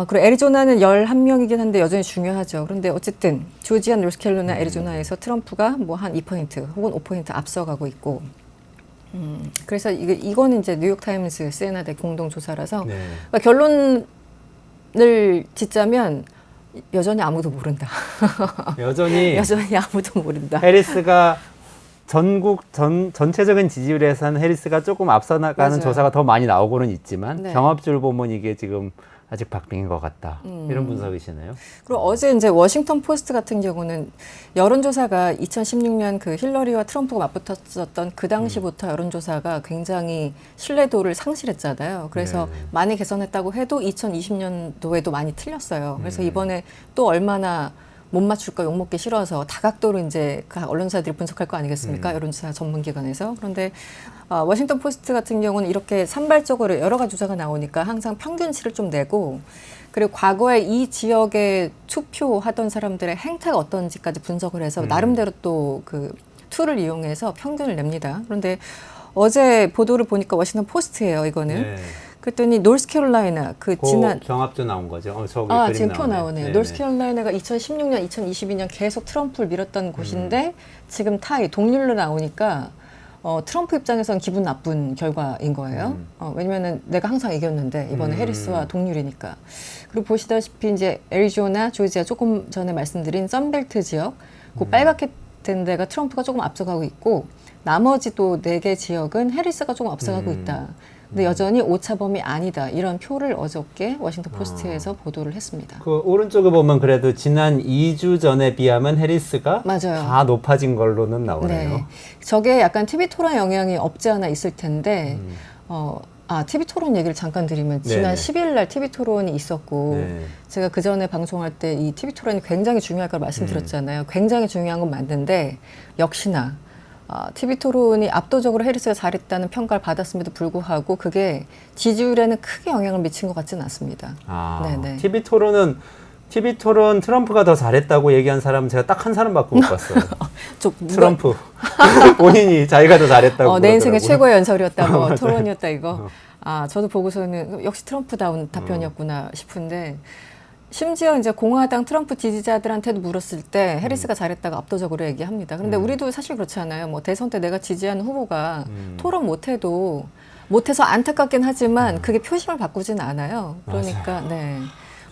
그리고 애리조나는 11명이긴 한데 여전히 중요하죠. 그런데 어쨌든 조지아, 노스캐롤라이나, 애리조나에서 트럼프가 뭐 한 2% 혹은 5% 앞서가고 있고 그래서 이거는 이제 뉴욕타임스, 세나대 공동 조사라서 네. 그러니까 결론을 짓자면 여전히 아무도 모른다. 여전히 여전히 아무도 모른다. 해리스가 전체적인 지지율에서는 해리스가 조금 앞서 나가는 맞아요. 조사가 더 많이 나오고는 있지만 네. 경합주를 보면 이게 지금 아직 박빙인 것 같다. 이런 분석이시네요. 그리고 어제 이제 워싱턴 포스트 같은 경우는 여론조사가 2016년 그 힐러리와 트럼프가 맞붙었던 그 당시부터 여론조사가 굉장히 신뢰도를 상실했잖아요. 그래서 네. 많이 개선했다고 해도 2020년도에도 많이 틀렸어요. 그래서 이번에 또 얼마나 못 맞출까 욕먹기 싫어서 다각도로 이제 각 언론사들이 분석할 거 아니겠습니까? 여론조사 전문기관에서. 그런데 워싱턴 포스트 같은 경우는 이렇게 산발적으로 여러 가지 조사가 나오니까 항상 평균치를 좀 내고 그리고 과거에 이 지역에 투표하던 사람들의 행태가 어떤지까지 분석을 해서 나름대로 또 그 툴을 이용해서 평균을 냅니다. 그런데 어제 보도를 보니까 워싱턴 포스트예요, 이거는. 네. 그랬더니 노스캐롤라이나 지난 경합주 나온 거죠. 저기 아, 그림 지금 표 나오네요. 나오네요. 네네. 노스캐롤라이나가 2016년, 2022년 계속 트럼프를 밀었던 곳인데 지금 타이 동률로 나오니까 트럼프 입장에서는 기분 나쁜 결과인 거예요. 왜냐면은 내가 항상 이겼는데 이번에 해리스와 동률이니까. 그리고 보시다시피 이제 애리조나, 조지아 조금 전에 말씀드린 선벨트 지역, 그 빨갛게 된 데가 트럼프가 조금 앞서가고 있고 나머지 또 4개 지역은 해리스가 조금 앞서가고 있다. 근데 여전히 오차범위 아니다. 이런 표를 어저께 워싱턴 포스트에서 보도를 했습니다. 그 오른쪽에 보면 그래도 지난 2주 전에 비하면 해리스가 맞아요. 다 높아진 걸로는 나오네요. 네. 저게 약간 TV 토론 영향이 없지 않아 있을 텐데, TV 토론 얘기를 잠깐 드리면 지난 네네. 10일 날 TV 토론이 있었고, 네. 제가 그 전에 방송할 때 이 TV 토론이 굉장히 중요할 걸 말씀드렸잖아요. 굉장히 중요한 건 맞는데, 역시나 TV 토론이 압도적으로 해리스가 잘했다는 평가를 받았음에도 불구하고 그게 지지율에는 크게 영향을 미친 것 같지는 않습니다. 네네. TV 토론 트럼프가 더 잘했다고 얘기한 사람은 제가 딱 한 사람밖에 못 봤어요. 트럼프. 본인이 자기가 더 잘했다고. 내 인생의 그러더라고요. 최고의 연설이었다, 뭐 토론이었다 이거. 저도 보고서는 역시 트럼프다운 답변이었구나 싶은데 심지어 이제 공화당 트럼프 지지자들한테도 물었을 때 해리스가 잘했다고 압도적으로 얘기합니다. 그런데 우리도 사실 그렇지 않아요. 뭐 대선 때 내가 지지하는 후보가 토론 못해서 안타깝긴 하지만 그게 표심을 바꾸지는 않아요. 그러니까 네.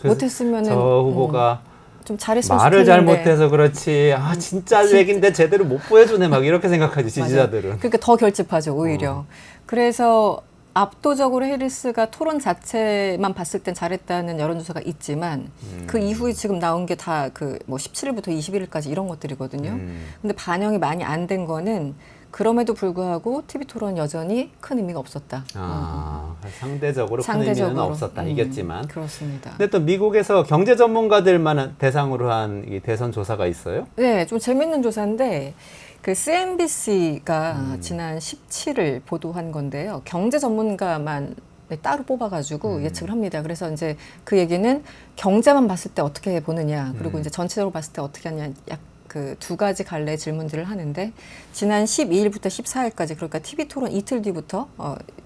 못했으면은 저 후보가 좀 잘했으면 말을 좋겠는데. 잘못해서 그렇지. 진짜 얘긴데 제대로 못 보여주네. 막 이렇게 생각하지 지지자들은. 그러니까 더 결집하죠 오히려. 그래서 압도적으로 해리스가 토론 자체만 봤을 땐 잘했다는 여론조사가 있지만 그 이후에 지금 나온 게 다 그 뭐 17일부터 21일까지 이런 것들이거든요. 근데 반영이 많이 안 된 거는 그럼에도 불구하고 TV 토론 여전히 큰 의미가 없었다. 상대적으로 큰 의미는 없었다. 이겼지만. 그렇습니다. 근데 또 미국에서 경제 전문가들만 대상으로 한 이 대선 조사가 있어요? 네, 좀 재밌는 조사인데 그 CNBC가 지난 17일 보도한 건데요. 경제 전문가만 따로 뽑아가지고 예측을 합니다. 그래서 이제 그 얘기는 경제만 봤을 때 어떻게 보느냐, 그리고 이제 전체적으로 봤을 때 어떻게 하냐, 약 그 두 가지 갈래 질문들을 하는데 지난 12일부터 14일까지 그러니까 TV 토론 이틀 뒤부터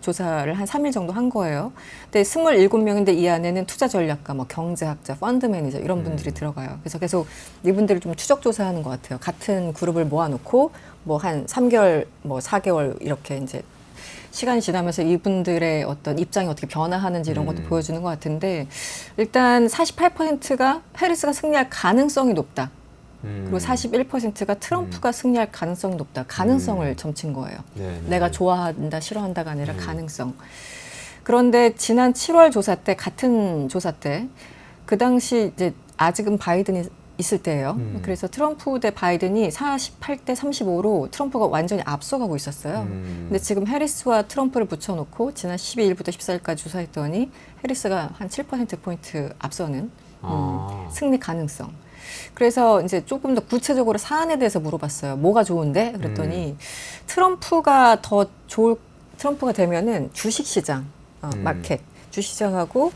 조사를 한 3일 정도 한 거예요. 근데 27명인데 이 안에는 투자 전략가, 뭐 경제학자, 펀드 매니저 이런 분들이 들어가요. 그래서 계속 이분들을 좀 추적 조사하는 것 같아요. 같은 그룹을 모아놓고 뭐 한 3개월, 뭐 4개월 이렇게 이제 시간이 지나면서 이분들의 어떤 입장이 어떻게 변화하는지 이런 것도 보여주는 것 같은데 일단 48%가 해리스가 승리할 가능성이 높다. 그리고 41%가 트럼프가 승리할 가능성이 높다. 가능성을 점친 거예요. 내가 좋아한다, 싫어한다가 아니라 가능성. 그런데 지난 7월 조사 때, 같은 조사 때, 그 당시 이제 아직은 바이든이 있을 때예요. 그래서 트럼프 대 바이든이 48대 35로 트럼프가 완전히 앞서가고 있었어요. 근데 지금 해리스와 트럼프를 붙여놓고 지난 12일부터 14일까지 조사했더니 해리스가 한 7%포인트 앞서는 승리 가능성. 그래서 이제 조금 더 구체적으로 사안에 대해서 물어봤어요. 뭐가 좋은데? 그랬더니 트럼프가 되면은 주식시장, 마켓, 주식시장하고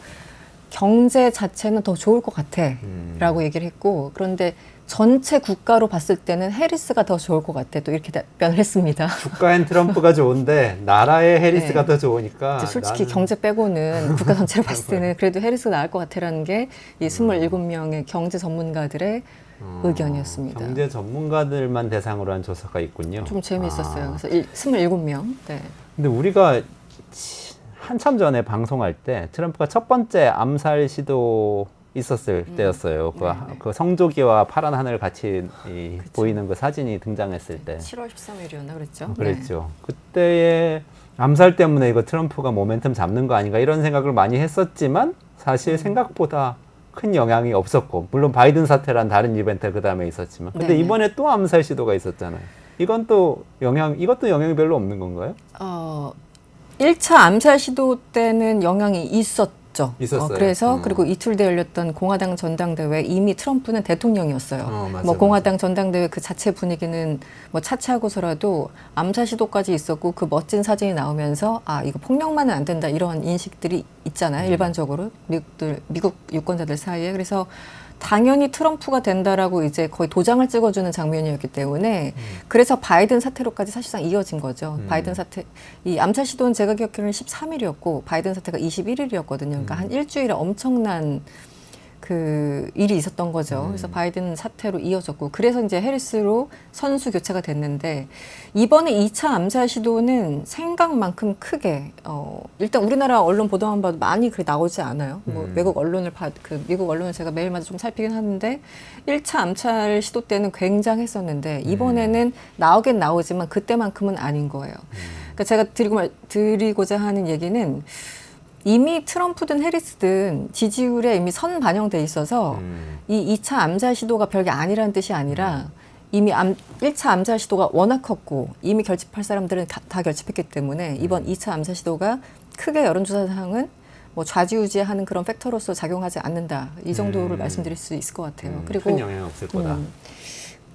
경제 자체는 더 좋을 것 같아 라고 얘기를 했고 그런데 전체 국가로 봤을 때는 해리스가 더 좋을 것 같아 또 이렇게 답변을 했습니다. 국가엔 트럼프가 좋은데 나라의 해리스가 더 좋으니까 솔직히 경제 빼고는 국가 전체를 봤을 때는 그래도 해리스가 나을 것 같아라는 게 이 27명의 경제 전문가들의 의견이었습니다. 경제 전문가들만 대상으로 한 조사가 있군요. 좀 재미있었어요. 그래서 27명. 네. 근데 우리가 한참 전에 방송할 때 트럼프가 첫 번째 암살 시도 있었을 때였어요. 그 성조기와 파란 하늘 같이 보이는 그 사진이 등장했을 때. 7월 13일이었나 그랬죠? 그랬죠. 그때의 암살 때문에 이거 트럼프가 모멘텀 잡는 거 아닌가 이런 생각을 많이 했었지만 사실 생각보다 큰 영향이 없었고 물론 바이든 사태란 다른 이벤트가 그 다음에 있었지만 근데 네네. 이번에 또 암살 시도가 있었잖아요. 이것도 영향이 별로 없는 건가요? 1차 암살 시도 때는 영향이 있었죠. 있었어요. 그래서 그리고 이틀 뒤에 열렸던 공화당 전당대회 이미 트럼프는 대통령이었어요. 맞아, 공화당 전당대회 그 자체 분위기는 뭐 차치하고서라도 암살 시도까지 있었고 그 멋진 사진이 나오면서 이거 폭력만은 안 된다 이런 인식들이 있잖아요. 일반적으로 미국 유권자들 사이에. 그래서 당연히 트럼프가 된다라고 이제 거의 도장을 찍어주는 장면이었기 때문에 그래서 바이든 사태로까지 사실상 이어진 거죠. 바이든 사태, 이 암살 시도는 제가 기억하기로는 13일이었고 바이든 사태가 21일이었거든요. 그러니까 한 일주일에 엄청난 그 일이 있었던 거죠. 그래서 바이든 사태로 이어졌고 그래서 이제 해리스로 선수 교체가 됐는데 이번에 2차 암살 시도는 생각만큼 크게 일단 우리나라 언론 보도만 봐도 많이 그렇게 나오지 않아요. 뭐 외국 언론을 미국 언론을 제가 매일마다 좀 살피긴 하는데 1차 암살 시도 때는 굉장했었는데 이번에는 나오긴 나오지만 그때만큼은 아닌 거예요. 그러니까 제가 드리고자 하는 얘기는 이미 트럼프든 해리스든 지지율에 이미 선 반영돼 있어서 이 2차 암살 시도가 별게 아니라는 뜻이 아니라 이미 1차 암살 시도가 워낙 컸고 이미 결집할 사람들은 다 결집했기 때문에 이번 2차 암살 시도가 크게 여론조사상은 뭐 좌지우지하는 그런 팩터로서 작용하지 않는다. 이 정도를 말씀드릴 수 있을 것 같아요. 그리고 큰 영향 없을 거다.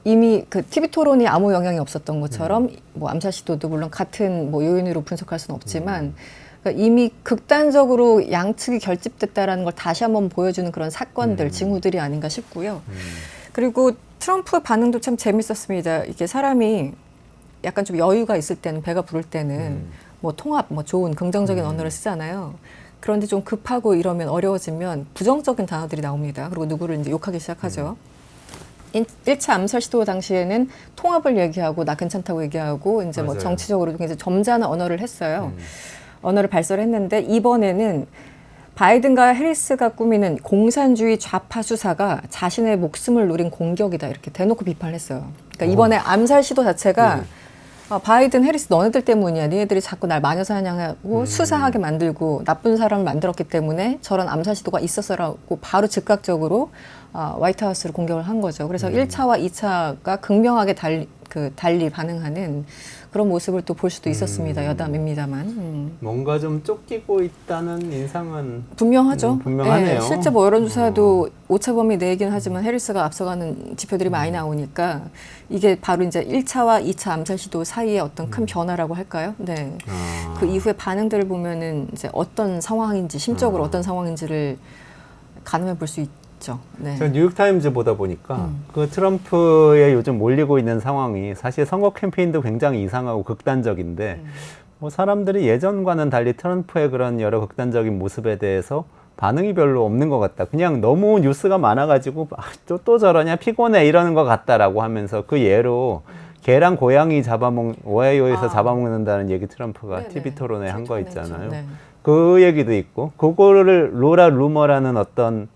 이미 그 TV 토론이 아무 영향이 없었던 것처럼 뭐 암살 시도도 물론 같은 뭐 요인으로 분석할 수는 없지만 그러니까 이미 극단적으로 양측이 결집됐다라는 걸 다시 한번 보여주는 그런 사건들, 징후들이 아닌가 싶고요. 그리고 트럼프 반응도 참 재밌었습니다. 이게 사람이 약간 좀 여유가 있을 때는, 배가 부를 때는 뭐 통합, 뭐 좋은 긍정적인 언어를 쓰잖아요. 그런데 좀 급하고 이러면 어려워지면 부정적인 단어들이 나옵니다. 그리고 누구를 이제 욕하기 시작하죠. 1차 암살 시도 당시에는 통합을 얘기하고 나 괜찮다고 얘기하고 이제 뭐 맞아요. 정치적으로 굉장히 점잖은 언어를 했어요. 언어를 발설을 했는데 이번에는 바이든과 해리스가 꾸미는 공산주의 좌파 수사가 자신의 목숨을 노린 공격이다 이렇게 대놓고 비판을 했어요. 그러니까 이번에 암살 시도 자체가 바이든, 해리스 너네들 때문이야. 니네들이 자꾸 날 마녀 사냥하고 수사하게 만들고 나쁜 사람을 만들었기 때문에 저런 암살 시도가 있었어라고 바로 즉각적으로 화이트하우스를 공격을 한 거죠. 그래서 1차와 2차가 극명하게 달리 반응하는 그런 모습을 또 볼 수도 있었습니다. 여담입니다만. 뭔가 좀 쫓기고 있다는 인상은 분명하죠. 분명하네요. 예, 실제 뭐 여론조사도 오차범위 내긴 하지만 해리스가 앞서가는 지표들이 많이 나오니까 이게 바로 이제 1차와 2차 암살 시도 사이의 어떤 큰 변화라고 할까요? 네. 그 이후에 반응들을 보면은 이제 어떤 상황인지, 심적으로 어떤 상황인지를 가늠해 볼 수 있죠. 네. 제가 뉴욕타임즈 보다 보니까 그 트럼프에 요즘 몰리고 있는 상황이 사실 선거 캠페인도 굉장히 이상하고 극단적인데 뭐 사람들이 예전과는 달리 트럼프의 그런 여러 극단적인 모습에 대해서 반응이 별로 없는 것 같다. 그냥 너무 뉴스가 많아가지고 또 저러냐 피곤해 이러는 것 같다라고 하면서 그 예로 개랑 고양이 오하이오에서 잡아먹는다는 얘기 트럼프가 네네. TV 토론에 한 거 했죠. 있잖아요. 네. 그 얘기도 있고 그거를 로라 루머라는 어떤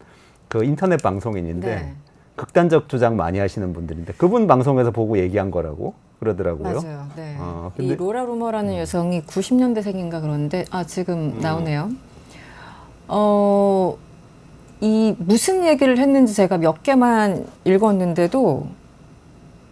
그 인터넷 방송인인데 네. 극단적 주장 많이 하시는 분들인데 그분 방송에서 보고 얘기한 거라고 그러더라고요. 맞아요. 네. 근데 이 로라 루머라는 여성이 90년대생인가 그런데 지금 나오네요. 이 무슨 얘기를 했는지 제가 몇 개만 읽었는데도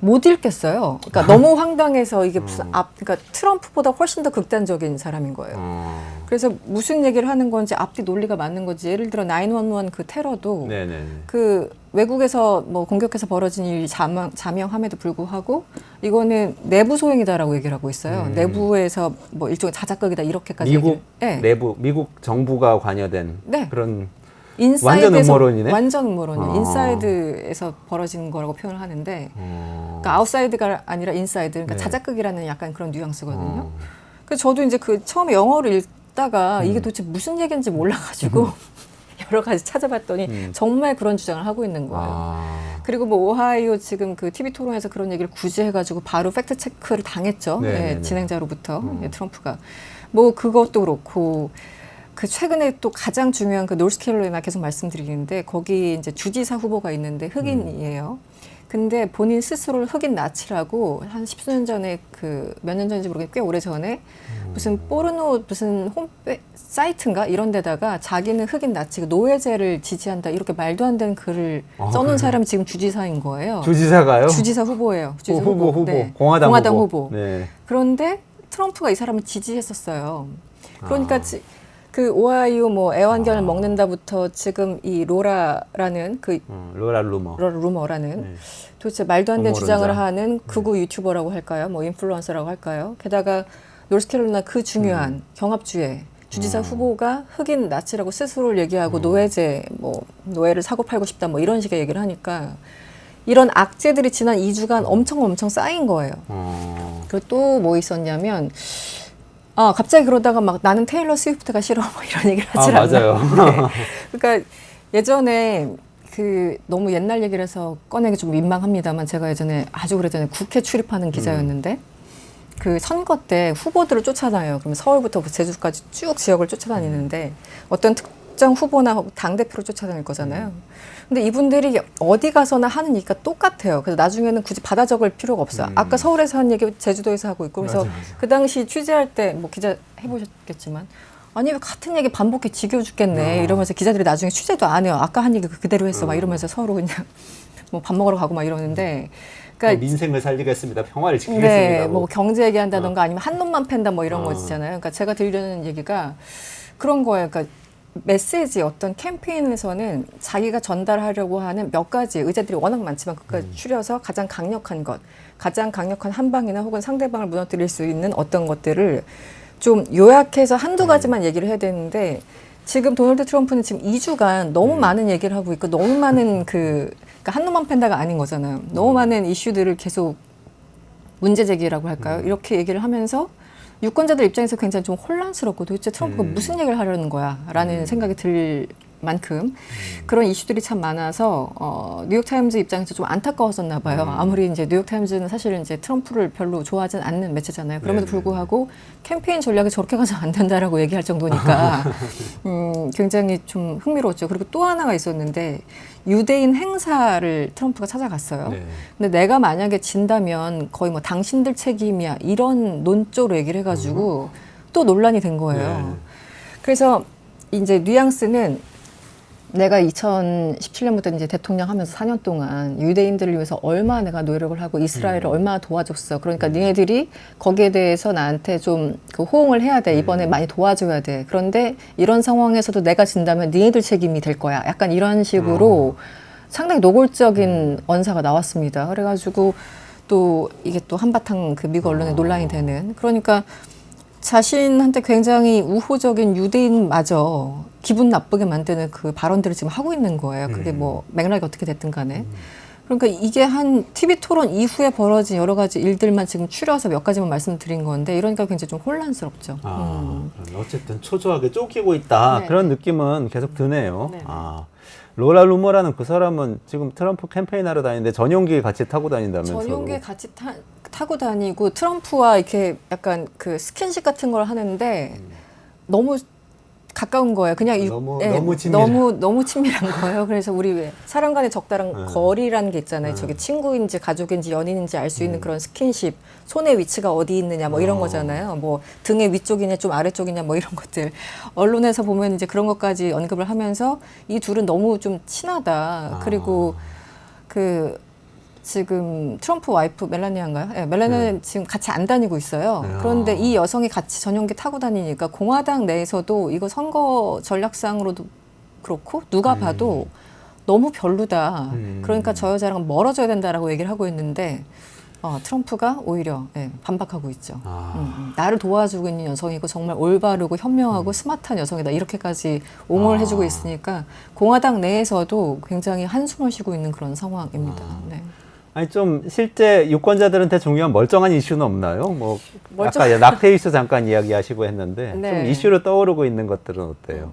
못 읽겠어요. 그러니까 너무 황당해서 이게 무슨 그러니까 트럼프보다 훨씬 더 극단적인 사람인 거예요. 그래서 무슨 얘기를 하는 건지 앞뒤 논리가 맞는 건지 예를 들어 911 그 테러도 네네. 그 외국에서 뭐 공격해서 벌어진 일이 자명함에도 불구하고 이거는 내부 소행이다라고 얘기를 하고 있어요. 내부에서 뭐 일종의 자작극이다 이렇게까지 미국 네. 내부 미국 정부가 관여된 네. 그런 인사이드에서 완전 음모론이네? 완전 음모론이에요. 아. 인사이드에서 벌어진 거라고 표현을 하는데 그러니까 아웃사이드가 아니라 인사이드 그러니까 네. 자작극이라는 약간 그런 뉘앙스거든요. 그래서 저도 이제 그 처음에 영어를 읽다가 이게 도대체 무슨 얘기인지 몰라가지고 여러 가지 찾아봤더니 정말 그런 주장을 하고 있는 거예요. 그리고 뭐 오하이오 지금 그 TV 토론에서 그런 얘기를 굳이 해가지고 바로 팩트 체크를 당했죠. 네네네. 예, 진행자로부터 트럼프가 뭐 그것도 그렇고. 그 최근에 또 가장 중요한 그 노스캐롤라이나 계속 말씀드리는데 거기 이제 주지사 후보가 있는데 흑인이에요. 근데 본인 스스로를 흑인 나치라고 한 10수년 전에 그 몇 년 전인지 모르겠는데 꽤 오래 전에 무슨 포르노 무슨 사이트인가 이런 데다가 자기는 흑인 나치 노예제를 지지한다 이렇게 말도 안 되는 글을 써놓은 사람이 지금 주지사인 거예요. 주지사가요? 주지사 후보예요. 주지사 후보. 네. 공화당 후보. 네. 그런데 트럼프가 이 사람을 지지했었어요. 그러니까 그 오하이오 뭐 애완견을 먹는다부터 지금 이 로라라는 그 로라 루머라는 루머라는 도대체 말도 안 되는 음모론자. 주장을 하는 극우 유튜버라고 할까요? 뭐 인플루언서라고 할까요? 게다가 노스캐롤라이나 그 중요한 경합주의 주지사 후보가 흑인 나치라고 스스로를 얘기하고 노예제 뭐 노예를 사고 팔고 싶다 뭐 이런 식의 얘기를 하니까 이런 악재들이 지난 2주간 엄청 쌓인 거예요. 그리고 또 뭐 있었냐면 갑자기 그러다가 막 나는 테일러 스위프트가 싫어 뭐 이런 얘기를 하지 않나요? 맞아요. 네. 그러니까 예전에 그 너무 옛날 얘기를 해서 꺼내기 좀 민망합니다만 제가 예전에 아주 오래전에 국회 출입하는 기자였는데 그 선거 때 후보들을 쫓아다녀요. 그러면 서울부터 제주까지 쭉 지역을 쫓아다니는데 어떤 특정 후보나 당대표를 쫓아다닐 거잖아요. 근데 이분들이 어디 가서나 하는 얘기가 똑같아요. 그래서 나중에는 굳이 받아 적을 필요가 없어요. 아까 서울에서 한 얘기 제주도에서 하고 있고 그래서 그 당시 취재할 때 뭐 기자 해보셨겠지만 아니 왜 같은 얘기 반복해 지겨워 죽겠네 이러면서 기자들이 나중에 취재도 안 해요. 아까 한 얘기 그대로 했어 막 이러면서 서로 그냥 뭐 밥 먹으러 가고 막 이러는데 그러니까 민생을 살리겠습니다. 평화를 지키겠습니다. 네, 뭐 경제 얘기한다던가 아니면 한 놈만 팬다 뭐 이런 거 있잖아요. 그러니까 제가 드리려는 얘기가 그런 거예요. 그러니까 메시지 어떤 캠페인에서는 자기가 전달하려고 하는 몇 가지 의제들이 워낙 많지만 그까지 추려서 가장 강력한 것, 가장 강력한 한 방이나 혹은 상대방을 무너뜨릴 수 있는 어떤 것들을 좀 요약해서 한두 가지만 얘기를 해야 되는데 지금 도널드 트럼프는 지금 2주간 너무 많은 얘기를 하고 있고 너무 많은 그러니까 한 놈만 팬다가 아닌 거잖아요. 너무 많은 이슈들을 계속 문제 제기라고 할까요? 이렇게 얘기를 하면서 유권자들 입장에서 굉장히 좀 혼란스럽고 도대체 트럼프가 무슨 얘기를 하려는 거야? 라는 생각이 들 만큼 그런 이슈들이 참 많아서 뉴욕타임즈 입장에서 좀 안타까웠었나 봐요. 아무리 이제 뉴욕타임즈는 사실은 이제 트럼프를 별로 좋아하진 않는 매체잖아요. 그럼에도 불구하고 캠페인 전략이 저렇게 가서는 안 된다라고 얘기할 정도니까 굉장히 좀 흥미로웠죠. 그리고 또 하나가 있었는데 유대인 행사를 트럼프가 찾아갔어요. 근데 내가 만약에 진다면 거의 뭐 당신들 책임이야 이런 논조로 얘기를 해가지고 또 논란이 된 거예요. 그래서 이제 뉘앙스는 내가 2017년부터 이제 대통령 하면서 4년 동안 유대인들을 위해서 얼마나 내가 노력을 하고 이스라엘을 얼마나 도와줬어. 그러니까 니네들이 거기에 대해서 나한테 좀 그 호응을 해야 돼. 이번에 많이 도와줘야 돼. 그런데 이런 상황에서도 내가 진다면 니네들 책임이 될 거야. 약간 이런 식으로 상당히 노골적인 언사가 나왔습니다. 그래가지고 또 이게 또 한바탕 그 미국 언론에 논란이 되는. 그러니까 자신한테 굉장히 우호적인 유대인마저 기분 나쁘게 만드는 그 발언들을 지금 하고 있는 거예요. 그게 뭐 맥락이 어떻게 됐든 간에. 그러니까 이게 한 TV 토론 이후에 벌어진 여러 가지 일들만 지금 추려서 몇 가지만 말씀드린 건데 이러니까 굉장히 좀 혼란스럽죠. 어쨌든 초조하게 쫓기고 있다. 네. 그런 느낌은 계속 드네요. 네. 로라 루머라는 그 사람은 지금 트럼프 캠페인 하러 다니는데 전용기 같이 타고 다닌다면서요. 전용기에 같이 타고 다니고 트럼프와 이렇게 약간 그 스킨십 같은 걸 하는데 너무 가까운 거예요. 그냥 너무 친밀한. 너무 친밀한 거예요. 그래서 우리 왜 사람 간의 적당한 거리라는 게 있잖아요. 저게 친구인지 가족인지 연인인지 알 수 있는 그런 스킨십, 손의 위치가 어디 있느냐 뭐 이런 거잖아요. 뭐 등의 위쪽이냐 좀 아래쪽이냐 뭐 이런 것들. 언론에서 보면 이제 그런 것까지 언급을 하면서 이 둘은 너무 좀 친하다. 그리고 그 지금 트럼프 와이프 멜라니아인가요? 네, 멜라니아는 지금 같이 안 다니고 있어요. 그런데 이 여성이 같이 전용기 타고 다니니까 공화당 내에서도 이거 선거 전략상으로도 그렇고 누가 봐도 너무 별로다. 그러니까 저 여자랑 멀어져야 된다라고 얘기를 하고 있는데 트럼프가 오히려 반박하고 있죠. 나를 도와주고 있는 여성이고 정말 올바르고 현명하고 스마트한 여성이다. 이렇게까지 옹호를 해주고 있으니까 공화당 내에서도 굉장히 한숨을 쉬고 있는 그런 상황입니다. 네. 아니 좀 실제 유권자들한테 중요한 멀쩡한 이슈는 없나요? 뭐 아까 낙태 이슈 잠깐 이야기하시고 했는데 네. 좀 이슈로 떠오르고 있는 것들은 어때요?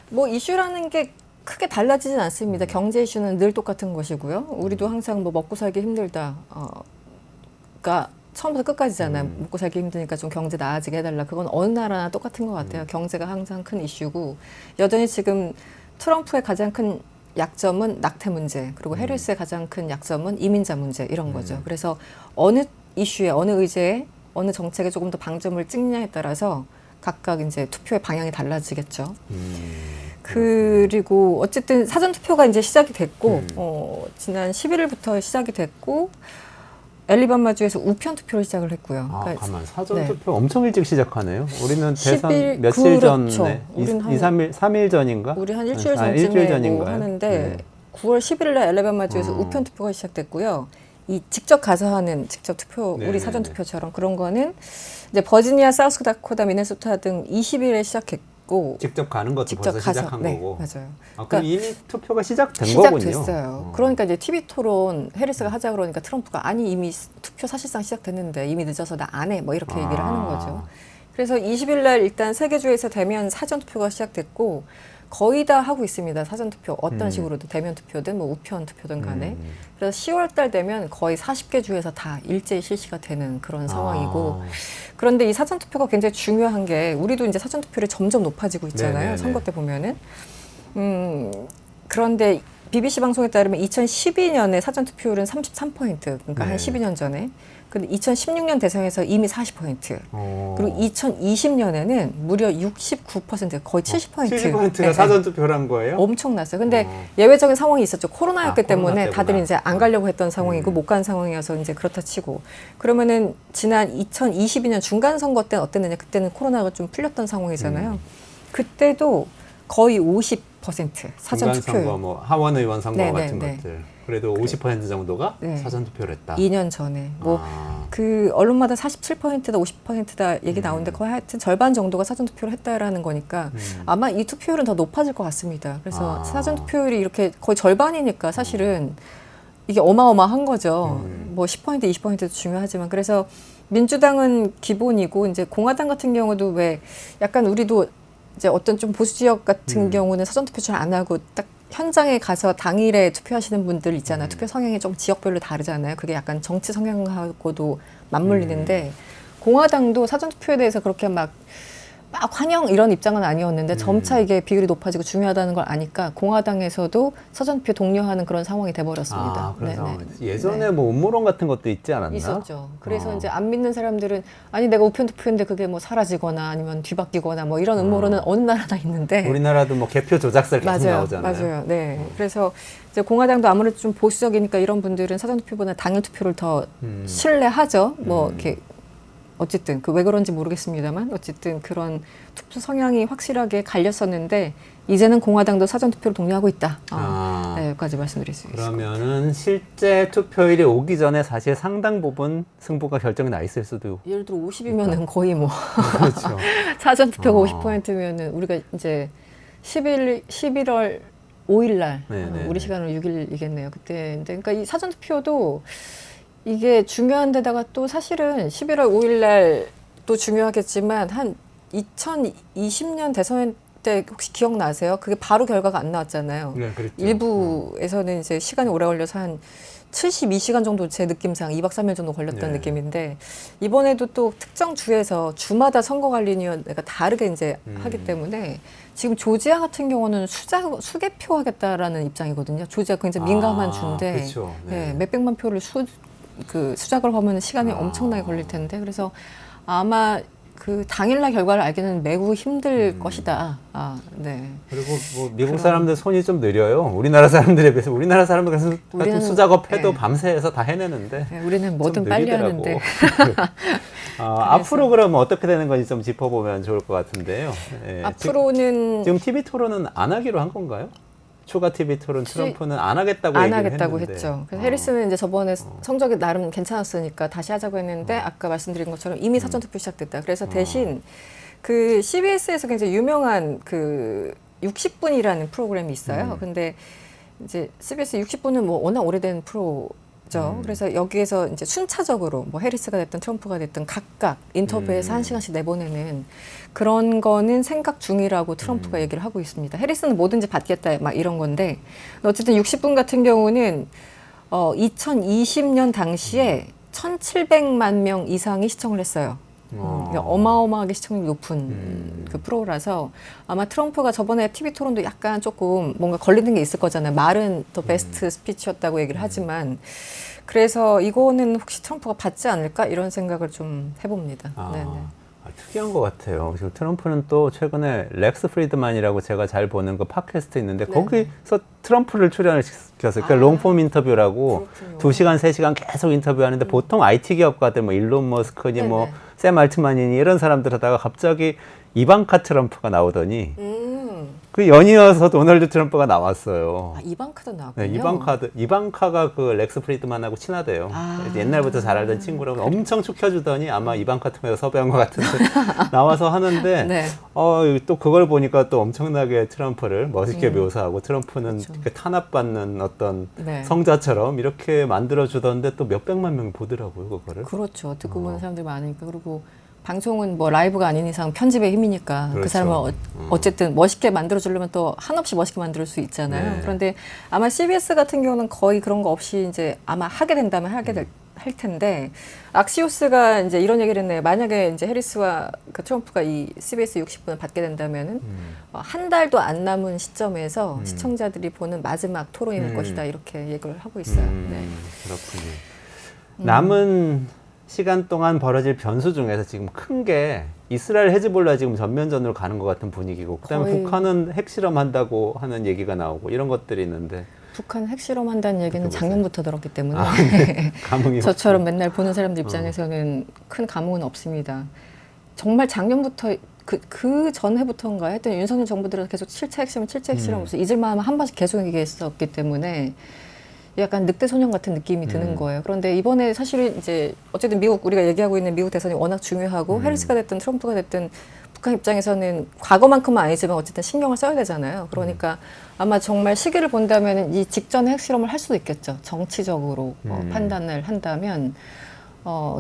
뭐 이슈라는 게 크게 달라지진 않습니다. 경제 이슈는 늘 똑같은 것이고요. 우리도 항상 뭐 먹고 살기 힘들다. 가 처음부터 끝까지잖아요. 먹고 살기 힘드니까 좀 경제 나아지게 해달라. 그건 어느 나라나 똑같은 것 같아요. 경제가 항상 큰 이슈고 여전히 지금 트럼프의 가장 큰 약점은 낙태 문제, 그리고 해리스의 가장 큰 약점은 이민자 문제 이런 거죠. 그래서 어느 이슈에, 어느 의제에, 어느 정책에 조금 더 방점을 찍느냐에 따라서 각각 이제 투표의 방향이 달라지겠죠. 그리고 어쨌든 사전 투표가 이제 시작이 됐고, 지난 11일부터 시작이 됐고, 앨리바마주에서 우편 투표를 시작을 했고요. 그러니까 가만 사전 네. 투표 엄청 일찍 시작하네요. 우리는 10일, 대선 며칠 그렇죠. 전에 우린 2, 3일, 3일 전인가? 우리 한 일주일 일주일 전쯤에 전인가요? 뭐 하는데 네. 9월 11일 날 앨리바마주에서 우편 투표가 시작됐고요. 이 직접 가서 하는 직접 투표, 네, 우리 사전 투표처럼 그런 거는 이제 버지니아, 사우스다코타, 미네소타 등 20일에 시작했고 직접 가는 것도 직접 벌써 가서 시작한 네, 거고. 맞아요. 그럼 이미 투표가 시작된 거군요. 시작됐어요. 그러니까 이제 TV 토론 해리스가 하자 그러니까 트럼프가 아니 이미 투표 사실상 시작됐는데 이미 늦어서 나 안 해 뭐 이렇게 얘기를 하는 거죠. 그래서 20일 날 일단 세계 주에서 대면 사전 투표가 시작됐고 거의 다 하고 있습니다. 사전 투표 어떤 식으로든 대면 투표든 뭐 우편 투표든 간에. 그래서 10월 달 되면 거의 40개 주에서 다 일제히 실시가 되는 그런 상황이고. 그런데 이 사전 투표가 굉장히 중요한 게 우리도 이제 사전 투표율이 점점 높아지고 있잖아요. 네네네. 선거 때 보면은. 그런데 BBC 방송에 따르면 2012년에 사전 투표율은 33%, 그러니까 한 12년 전에. 근데 2016년 대선에서 이미 40%. 그리고 2020년에는 무려 69%, 거의 70%. 70%가 사전 투표를 한 거예요? 엄청났어요. 근데 예외적인 상황이 있었죠. 코로나였기 코로나 때문에 때구나. 다들 이제 안 가려고 했던 상황이고 못 간 상황이어서 이제 그렇다 치고. 그러면은 지난 2022년 중간 선거 때는 어땠느냐? 그때는 코로나가 좀 풀렸던 상황이잖아요. 그때도 거의 50% 사전 중간 선거, 투표율. 뭐 하원 의원 선거 네, 같은 네, 네. 것들. 그래도 50% 정도가 네. 사전 투표를 했다. 2년 전에 뭐 아. 그 언론마다 47%다 50%다 얘기 나오는데 거의 하여튼 절반 정도가 사전 투표를 했다라는 거니까 아마 이 투표율은 더 높아질 것 같습니다. 그래서 아. 사전 투표율이 이렇게 거의 절반이니까 사실은 이게 어마어마한 거죠. 뭐 10% 20%도 중요하지만 그래서 민주당은 기본이고 이제 공화당 같은 경우도 왜 약간 우리도 이제 어떤 좀 보수 지역 같은 경우는 사전 투표 잘 안 하고 딱 현장에 가서 당일에 투표하시는 분들 있잖아요. 투표 성향이 좀 지역별로 다르잖아요. 그게 약간 정치 성향하고도 맞물리는데 공화당도 사전 투표에 대해서 그렇게 막 환영 이런 입장은 아니었는데 점차 이게 비율이 높아지고 중요하다는 걸 아니까 공화당에서도 사전 투표 독려하는 그런 상황이 돼버렸습니다. 아, 그래서 네네. 예전에 네. 뭐 음모론 같은 것도 있지 않았나? 있었죠. 그래서 어. 이제 안 믿는 사람들은 아니 내가 우편 투표인데 그게 뭐 사라지거나 아니면 뒤바뀌거나 뭐 이런 음모론은 어느 나라나 있는데 우리나라도 뭐 개표 조작설 계속 맞아요, 나오잖아요. 맞아요. 네. 그래서 이제 공화당도 아무래도 좀 보수적이니까 이런 분들은 사전 투표보다 당일 투표를 더 신뢰하죠. 뭐 이렇게 어쨌든 그 왜 그런지 모르겠습니다만 어쨌든 그런 투표 성향이 확실하게 갈렸었는데 이제는 공화당도 사전 투표를 독려하고 있다. 네, 여기까지 말씀드릴 수 있습니다. 그러면은 실제 투표일이 오기 전에 사실 상당 부분 승부가 결정이 나 있을 수도. 예를 들어 50이면은 거의 뭐 그렇죠. 사전 투표가 50%면은 우리가 이제 11월 5일 날 네네. 우리 시간으로 6일이겠네요. 그때인데 그러니까 이 사전 투표도 이게 중요한 데다가 또 사실은 11월 5일 날도 중요하겠지만 한 2020년 대선 때 혹시 기억나세요? 그게 바로 결과가 안 나왔잖아요. 네, 그렇죠. 일부에서는 이제 시간이 오래 걸려서 한 72시간 정도 제 느낌상 2박 3일 정도 걸렸던 네. 느낌인데 이번에도 또 특정 주에서 주마다 선거관리위원회가 다르게 이제 하기 때문에 지금 조지아 같은 경우는 수개표 하겠다라는 입장이거든요. 조지아 굉장히 민감한 주인데 그렇죠. 네. 네, 몇백만 표를 수작을 하면 시간이 엄청나게 걸릴 텐데 그래서 아마 그 당일날 결과를 알기는 매우 힘들 것이다. 네. 그리고 뭐 미국 사람들 손이 좀 느려요. 우리나라 사람들에 비해서 우리나라 사람들 같은 우리는, 수작업해도 네. 밤새 해서 다 해내는데 네, 우리는 좀 뭐든 빨리 느리더라고. 하는데 앞으로 그러면 어떻게 되는 건지 좀 짚어보면 좋을 것 같은데요. 예, 앞으로는 지금 TV 토론은 안 하기로 한 건가요? 추가 TV 토론 트럼프는 안 하겠다고 안 얘기를 하겠다고 했는데. 했죠. 그래서 해리스는 이제 저번에 성적이 나름 괜찮았으니까 다시 하자고 했는데 아까 말씀드린 것처럼 이미 사전 투표 시작됐다. 그래서 대신 그 CBS에서 굉장히 유명한 그 60분이라는 프로그램이 있어요. 근데 이제 CBS 60분은 뭐 워낙 오래된 프로죠. 그래서 여기에서 이제 순차적으로 뭐 해리스가 됐든 트럼프가 됐든 각각 인터뷰에서 1시간씩 내보내는 그런 거는 생각 중이라고 트럼프가 얘기를 하고 있습니다. 해리스는 뭐든지 받겠다 막 이런 건데 어쨌든 60분 같은 경우는 2020년 당시에 1,700만 명 이상이 시청을 했어요. 그러니까 어마어마하게 시청률이 높은 그 프로라서 아마 트럼프가 저번에 TV 토론도 약간 조금 뭔가 걸리는 게 있을 거잖아요. 말은 더 베스트 스피치였다고 얘기를 하지만 그래서 이거는 혹시 트럼프가 받지 않을까 이런 생각을 좀 해봅니다. 네네. 특이한 것 같아요. 지금 트럼프는 또 최근에 렉스 프리드만이라고 제가 잘 보는 그 팟캐스트 있는데 거기서 트럼프를 출연을 시켰어요. 그러니까 롱폼 인터뷰라고 그렇군요. 2시간, 3시간 계속 인터뷰하는데 보통 IT 기업가들 뭐 일론 머스크니 뭐 샘 알트만이니 이런 사람들 하다가 갑자기 이방카 트럼프가 나오더니 그 연이어서 도널드 트럼프가 나왔어요. 이방카도 나왔군요. 네, 이방카가 그 렉스 프리드만하고 친하대요. 옛날부터 잘 알던 친구라고 엄청 축혀주더니 아마 이방카 통해서 섭외한 것 같은데 나와서 하는데 네. 또 그걸 보니까 또 엄청나게 트럼프를 멋있게 묘사하고 트럼프는 그 탄압받는 어떤 네. 성자처럼 이렇게 만들어주던데 또 몇백만 명이 보더라고요, 그거를. 그렇죠. 듣고 보는 사람들이 많으니까 그리고 방송은 뭐 라이브가 아닌 이상 편집의 힘이니까 그렇죠. 그 사람을 어쨌든 멋있게 만들어주려면 또 한없이 멋있게 만들 수 있잖아요. 네. 그런데 아마 CBS 같은 경우는 거의 그런 거 없이 이제 아마 하게 된다면 할 텐데 악시오스가 이제 이런 얘기를 했네요. 만약에 이제 해리스와 그 트럼프가 이 CBS 60분을 받게 된다면은 한 달도 안 남은 시점에서 시청자들이 보는 마지막 토론이 될 것이다 이렇게 얘기를 하고 있어요. 네. 그렇군요. 남은 시간 동안 벌어질 변수 중에서 지금 큰 게 이스라엘 헤즈볼라 지금 전면전으로 가는 것 같은 분위기고 그다음에 거의- 북한은 핵실험한다고 하는 얘기가 나오고 이런 것들이 있는데 북한 핵실험한다는 얘기는 어떻게 작년부터 들었기 때문에 감흥이 저처럼 맨날 보는 사람들 입장에서는 큰 감흥은 없습니다. 정말 작년부터 그 전해부터인가 하여튼 윤석열 정부 들어서 계속 7차 핵심은 7차 핵심이라면서 잊을만 하면 한 번씩 계속 얘기했었기 때문에 약간 늑대 소년 같은 느낌이 드는 거예요. 그런데 이번에 사실은 이제 어쨌든 미국 우리가 얘기하고 있는 미국 대선이 워낙 중요하고 해리스가 됐든 트럼프가 됐든 북한 입장에서는 과거만큼은 아니지만 어쨌든 신경을 써야 되잖아요. 그러니까 아마 정말 시기를 본다면 이 직전에 핵실험을 할 수도 있겠죠. 정치적으로 판단을 한다면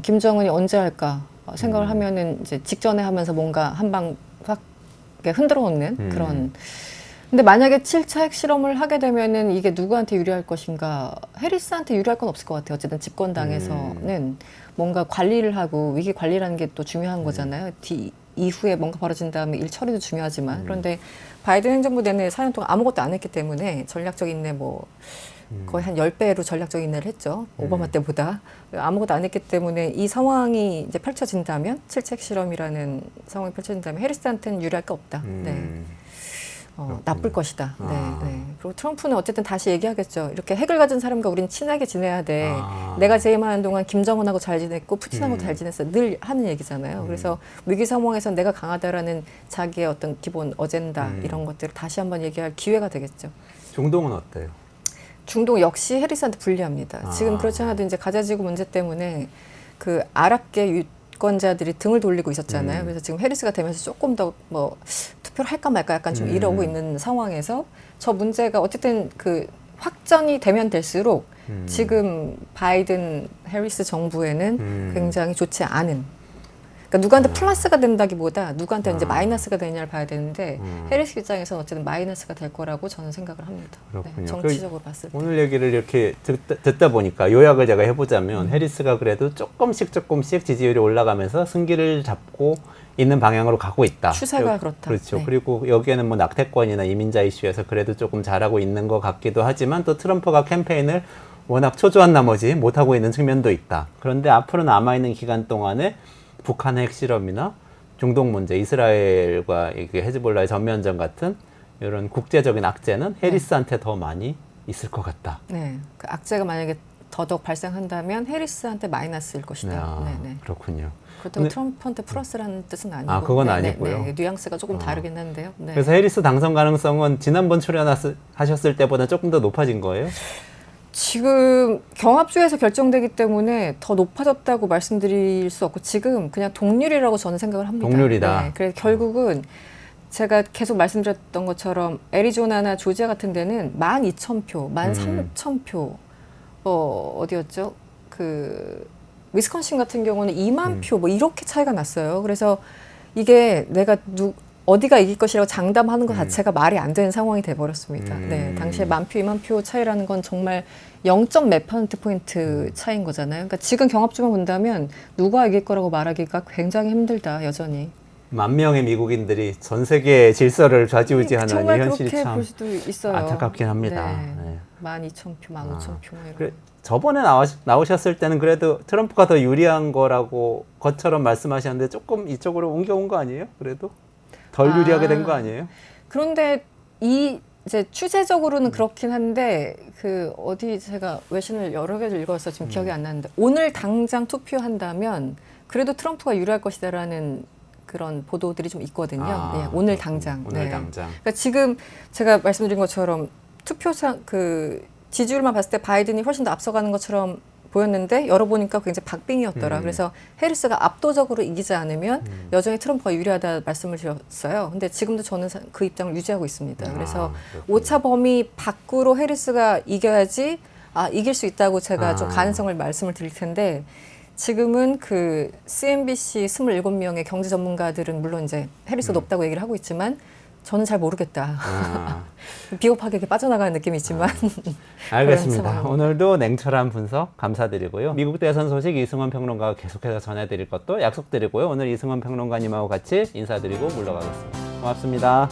김정은이 언제 할까 생각을 하면은 이제 직전에 하면서 뭔가 한 방 확 흔들어 놓는 그런. 근데 만약에 7차 핵실험을 하게 되면은 이게 누구한테 유리할 것인가? 해리스한테 유리할 건 없을 것 같아요. 어쨌든 집권당에서는 뭔가 관리를 하고 위기 관리라는 게 또 중요한 거잖아요. 이후에 뭔가 벌어진 다음에 일 처리도 중요하지만 그런데 바이든 행정부 내내 4년 동안 아무것도 안 했기 때문에 전략적 인내 뭐 거의 한 10배로 전략적 인내를 했죠. 오바마 때보다. 아무것도 안 했기 때문에 이 상황이 이제 펼쳐진다면 7차 핵실험이라는 상황이 펼쳐진다면 해리스한테는 유리할 게 없다. 네. 나쁠 것이다. 네. 그리고 트럼프는 어쨌든 다시 얘기하겠죠. 이렇게 핵을 가진 사람과 우리는 친하게 지내야 돼. 내가 재임하는 동안 김정은하고 잘 지냈고 푸틴하고 잘 지냈어. 늘 하는 얘기잖아요. 그래서 위기 상황에서 내가 강하다라는 자기의 어떤 기본 어젠다 이런 것들을 다시 한번 얘기할 기회가 되겠죠. 중동은 어때요? 중동 역시 해리스한테 불리합니다. 지금 그렇지 않아도 이제 가자지구 문제 때문에 그 아랍계 유권자들이 등을 돌리고 있었잖아요. 그래서 지금 해리스가 되면서 조금 더 뭐 투표를 할까 말까 약간 좀 이러고 있는 상황에서 저 문제가 어쨌든 그 확전이 되면 될수록 지금 바이든 해리스 정부에는 굉장히 좋지 않은. 그러니까 누구한테 플러스가 된다기보다 누구한테 이제 마이너스가 되느냐를 봐야 되는데 해리스 입장에서는 어쨌든 마이너스가 될 거라고 저는 생각을 합니다. 그렇군요. 정치적으로 봤을 때. 오늘 얘기를 이렇게 듣다 보니까 요약을 제가 해보자면 해리스가 그래도 조금씩 지지율이 올라가면서 승기를 잡고 있는 방향으로 가고 있다. 추세가 그렇다. 그렇죠. 네. 그리고 여기에는 뭐 낙태권이나 이민자 이슈에서 그래도 조금 잘하고 있는 것 같기도 하지만 또 트럼프가 캠페인을 워낙 초조한 나머지 못하고 있는 측면도 있다. 그런데 앞으로 남아있는 기간 동안에 북한의 핵실험이나 중동 문제, 이스라엘과 헤즈볼라의 전면전 같은 이런 국제적인 악재는 해리스한테 더 많이 있을 것 같다. 네, 그 악재가 만약에 더더욱 발생한다면 해리스한테 마이너스일 것이다. 네네. 그렇군요. 그렇다고 근데- 트럼프한테 플러스라는 뜻은 아니고. 그건 네, 아니고요. 네, 뉘앙스가 조금 다르긴 한데요. 네. 그래서 해리스 당선 가능성은 지난번 출연하셨을 때보다 조금 더 높아진 거예요? 지금 경합주에서 결정되기 때문에 더 높아졌다고 말씀드릴 수 없고 지금 그냥 동률이라고 저는 생각을 합니다. 동률이다. 네, 그래서 결국은 제가 계속 말씀드렸던 것처럼 애리조나나 조지아 같은 데는 12,000표, 13,000표, 어디였죠? 그 위스콘신 같은 경우는 2만 표, 뭐 이렇게 차이가 났어요. 그래서 이게 내가 어디가 이길 것이라고 장담하는 것 자체가 말이 안 되는 상황이 돼버렸습니다. 네, 당시에 10,000표, 20,000표 차이라는 건 정말 0점 몇 %포인트 차이인 거잖아요. 그러니까 지금 경합주만 본다면 누가 이길 거라고 말하기가 굉장히 힘들다, 여전히. 10,000명의 미국인들이 전 세계의 질서를 좌지우지하는 이 정말 현실이 그렇게 참 볼 수도 있어요. 안타깝긴 합니다. 네. 네. 12,000표, 15,000표. 그래, 저번에 나오셨을 때는 그래도 트럼프가 더 유리한 거라고 것처럼 말씀하셨는데 조금 이쪽으로 옮겨온 거 아니에요? 그래도 덜 유리하게 된 거 아니에요? 그런데 이제 추세적으로는 그렇긴 한데 그 어디 제가 외신을 여러 개를 읽어서 지금 기억이 안 나는데 오늘 당장 투표한다면 그래도 트럼프가 유리할 것이다라는 그런 보도들이 좀 있거든요. 네, 오늘 당장. 오늘 네. 당장. 그러니까 지금 제가 말씀드린 것처럼 투표상 그 지지율만 봤을 때 바이든이 훨씬 더 앞서가는 것처럼 보였는데 열어보니까 굉장히 박빙이었더라. 그래서 해리스가 압도적으로 이기지 않으면 여전히 트럼프가 유리하다 말씀을 드렸어요. 근데 지금도 저는 그 입장을 유지하고 있습니다. 그래서 오차 범위 밖으로 해리스가 이겨야지 이길 수 있다고 제가 좀 가능성을 말씀을 드릴 텐데 지금은 그 CNBC 27명의 경제 전문가들은 물론 이제 해리스가 높다고 얘기를 하고 있지만 저는 잘 모르겠다. 비겁하게 이렇게 빠져나가는 느낌이 있지만. 알겠습니다. 오늘도 냉철한 분석 감사드리고요. 미국 대선 소식 이승원 평론가가 계속해서 전해드릴 것도 약속드리고요. 오늘 이승원 평론가님하고 같이 인사드리고 물러가겠습니다. 고맙습니다.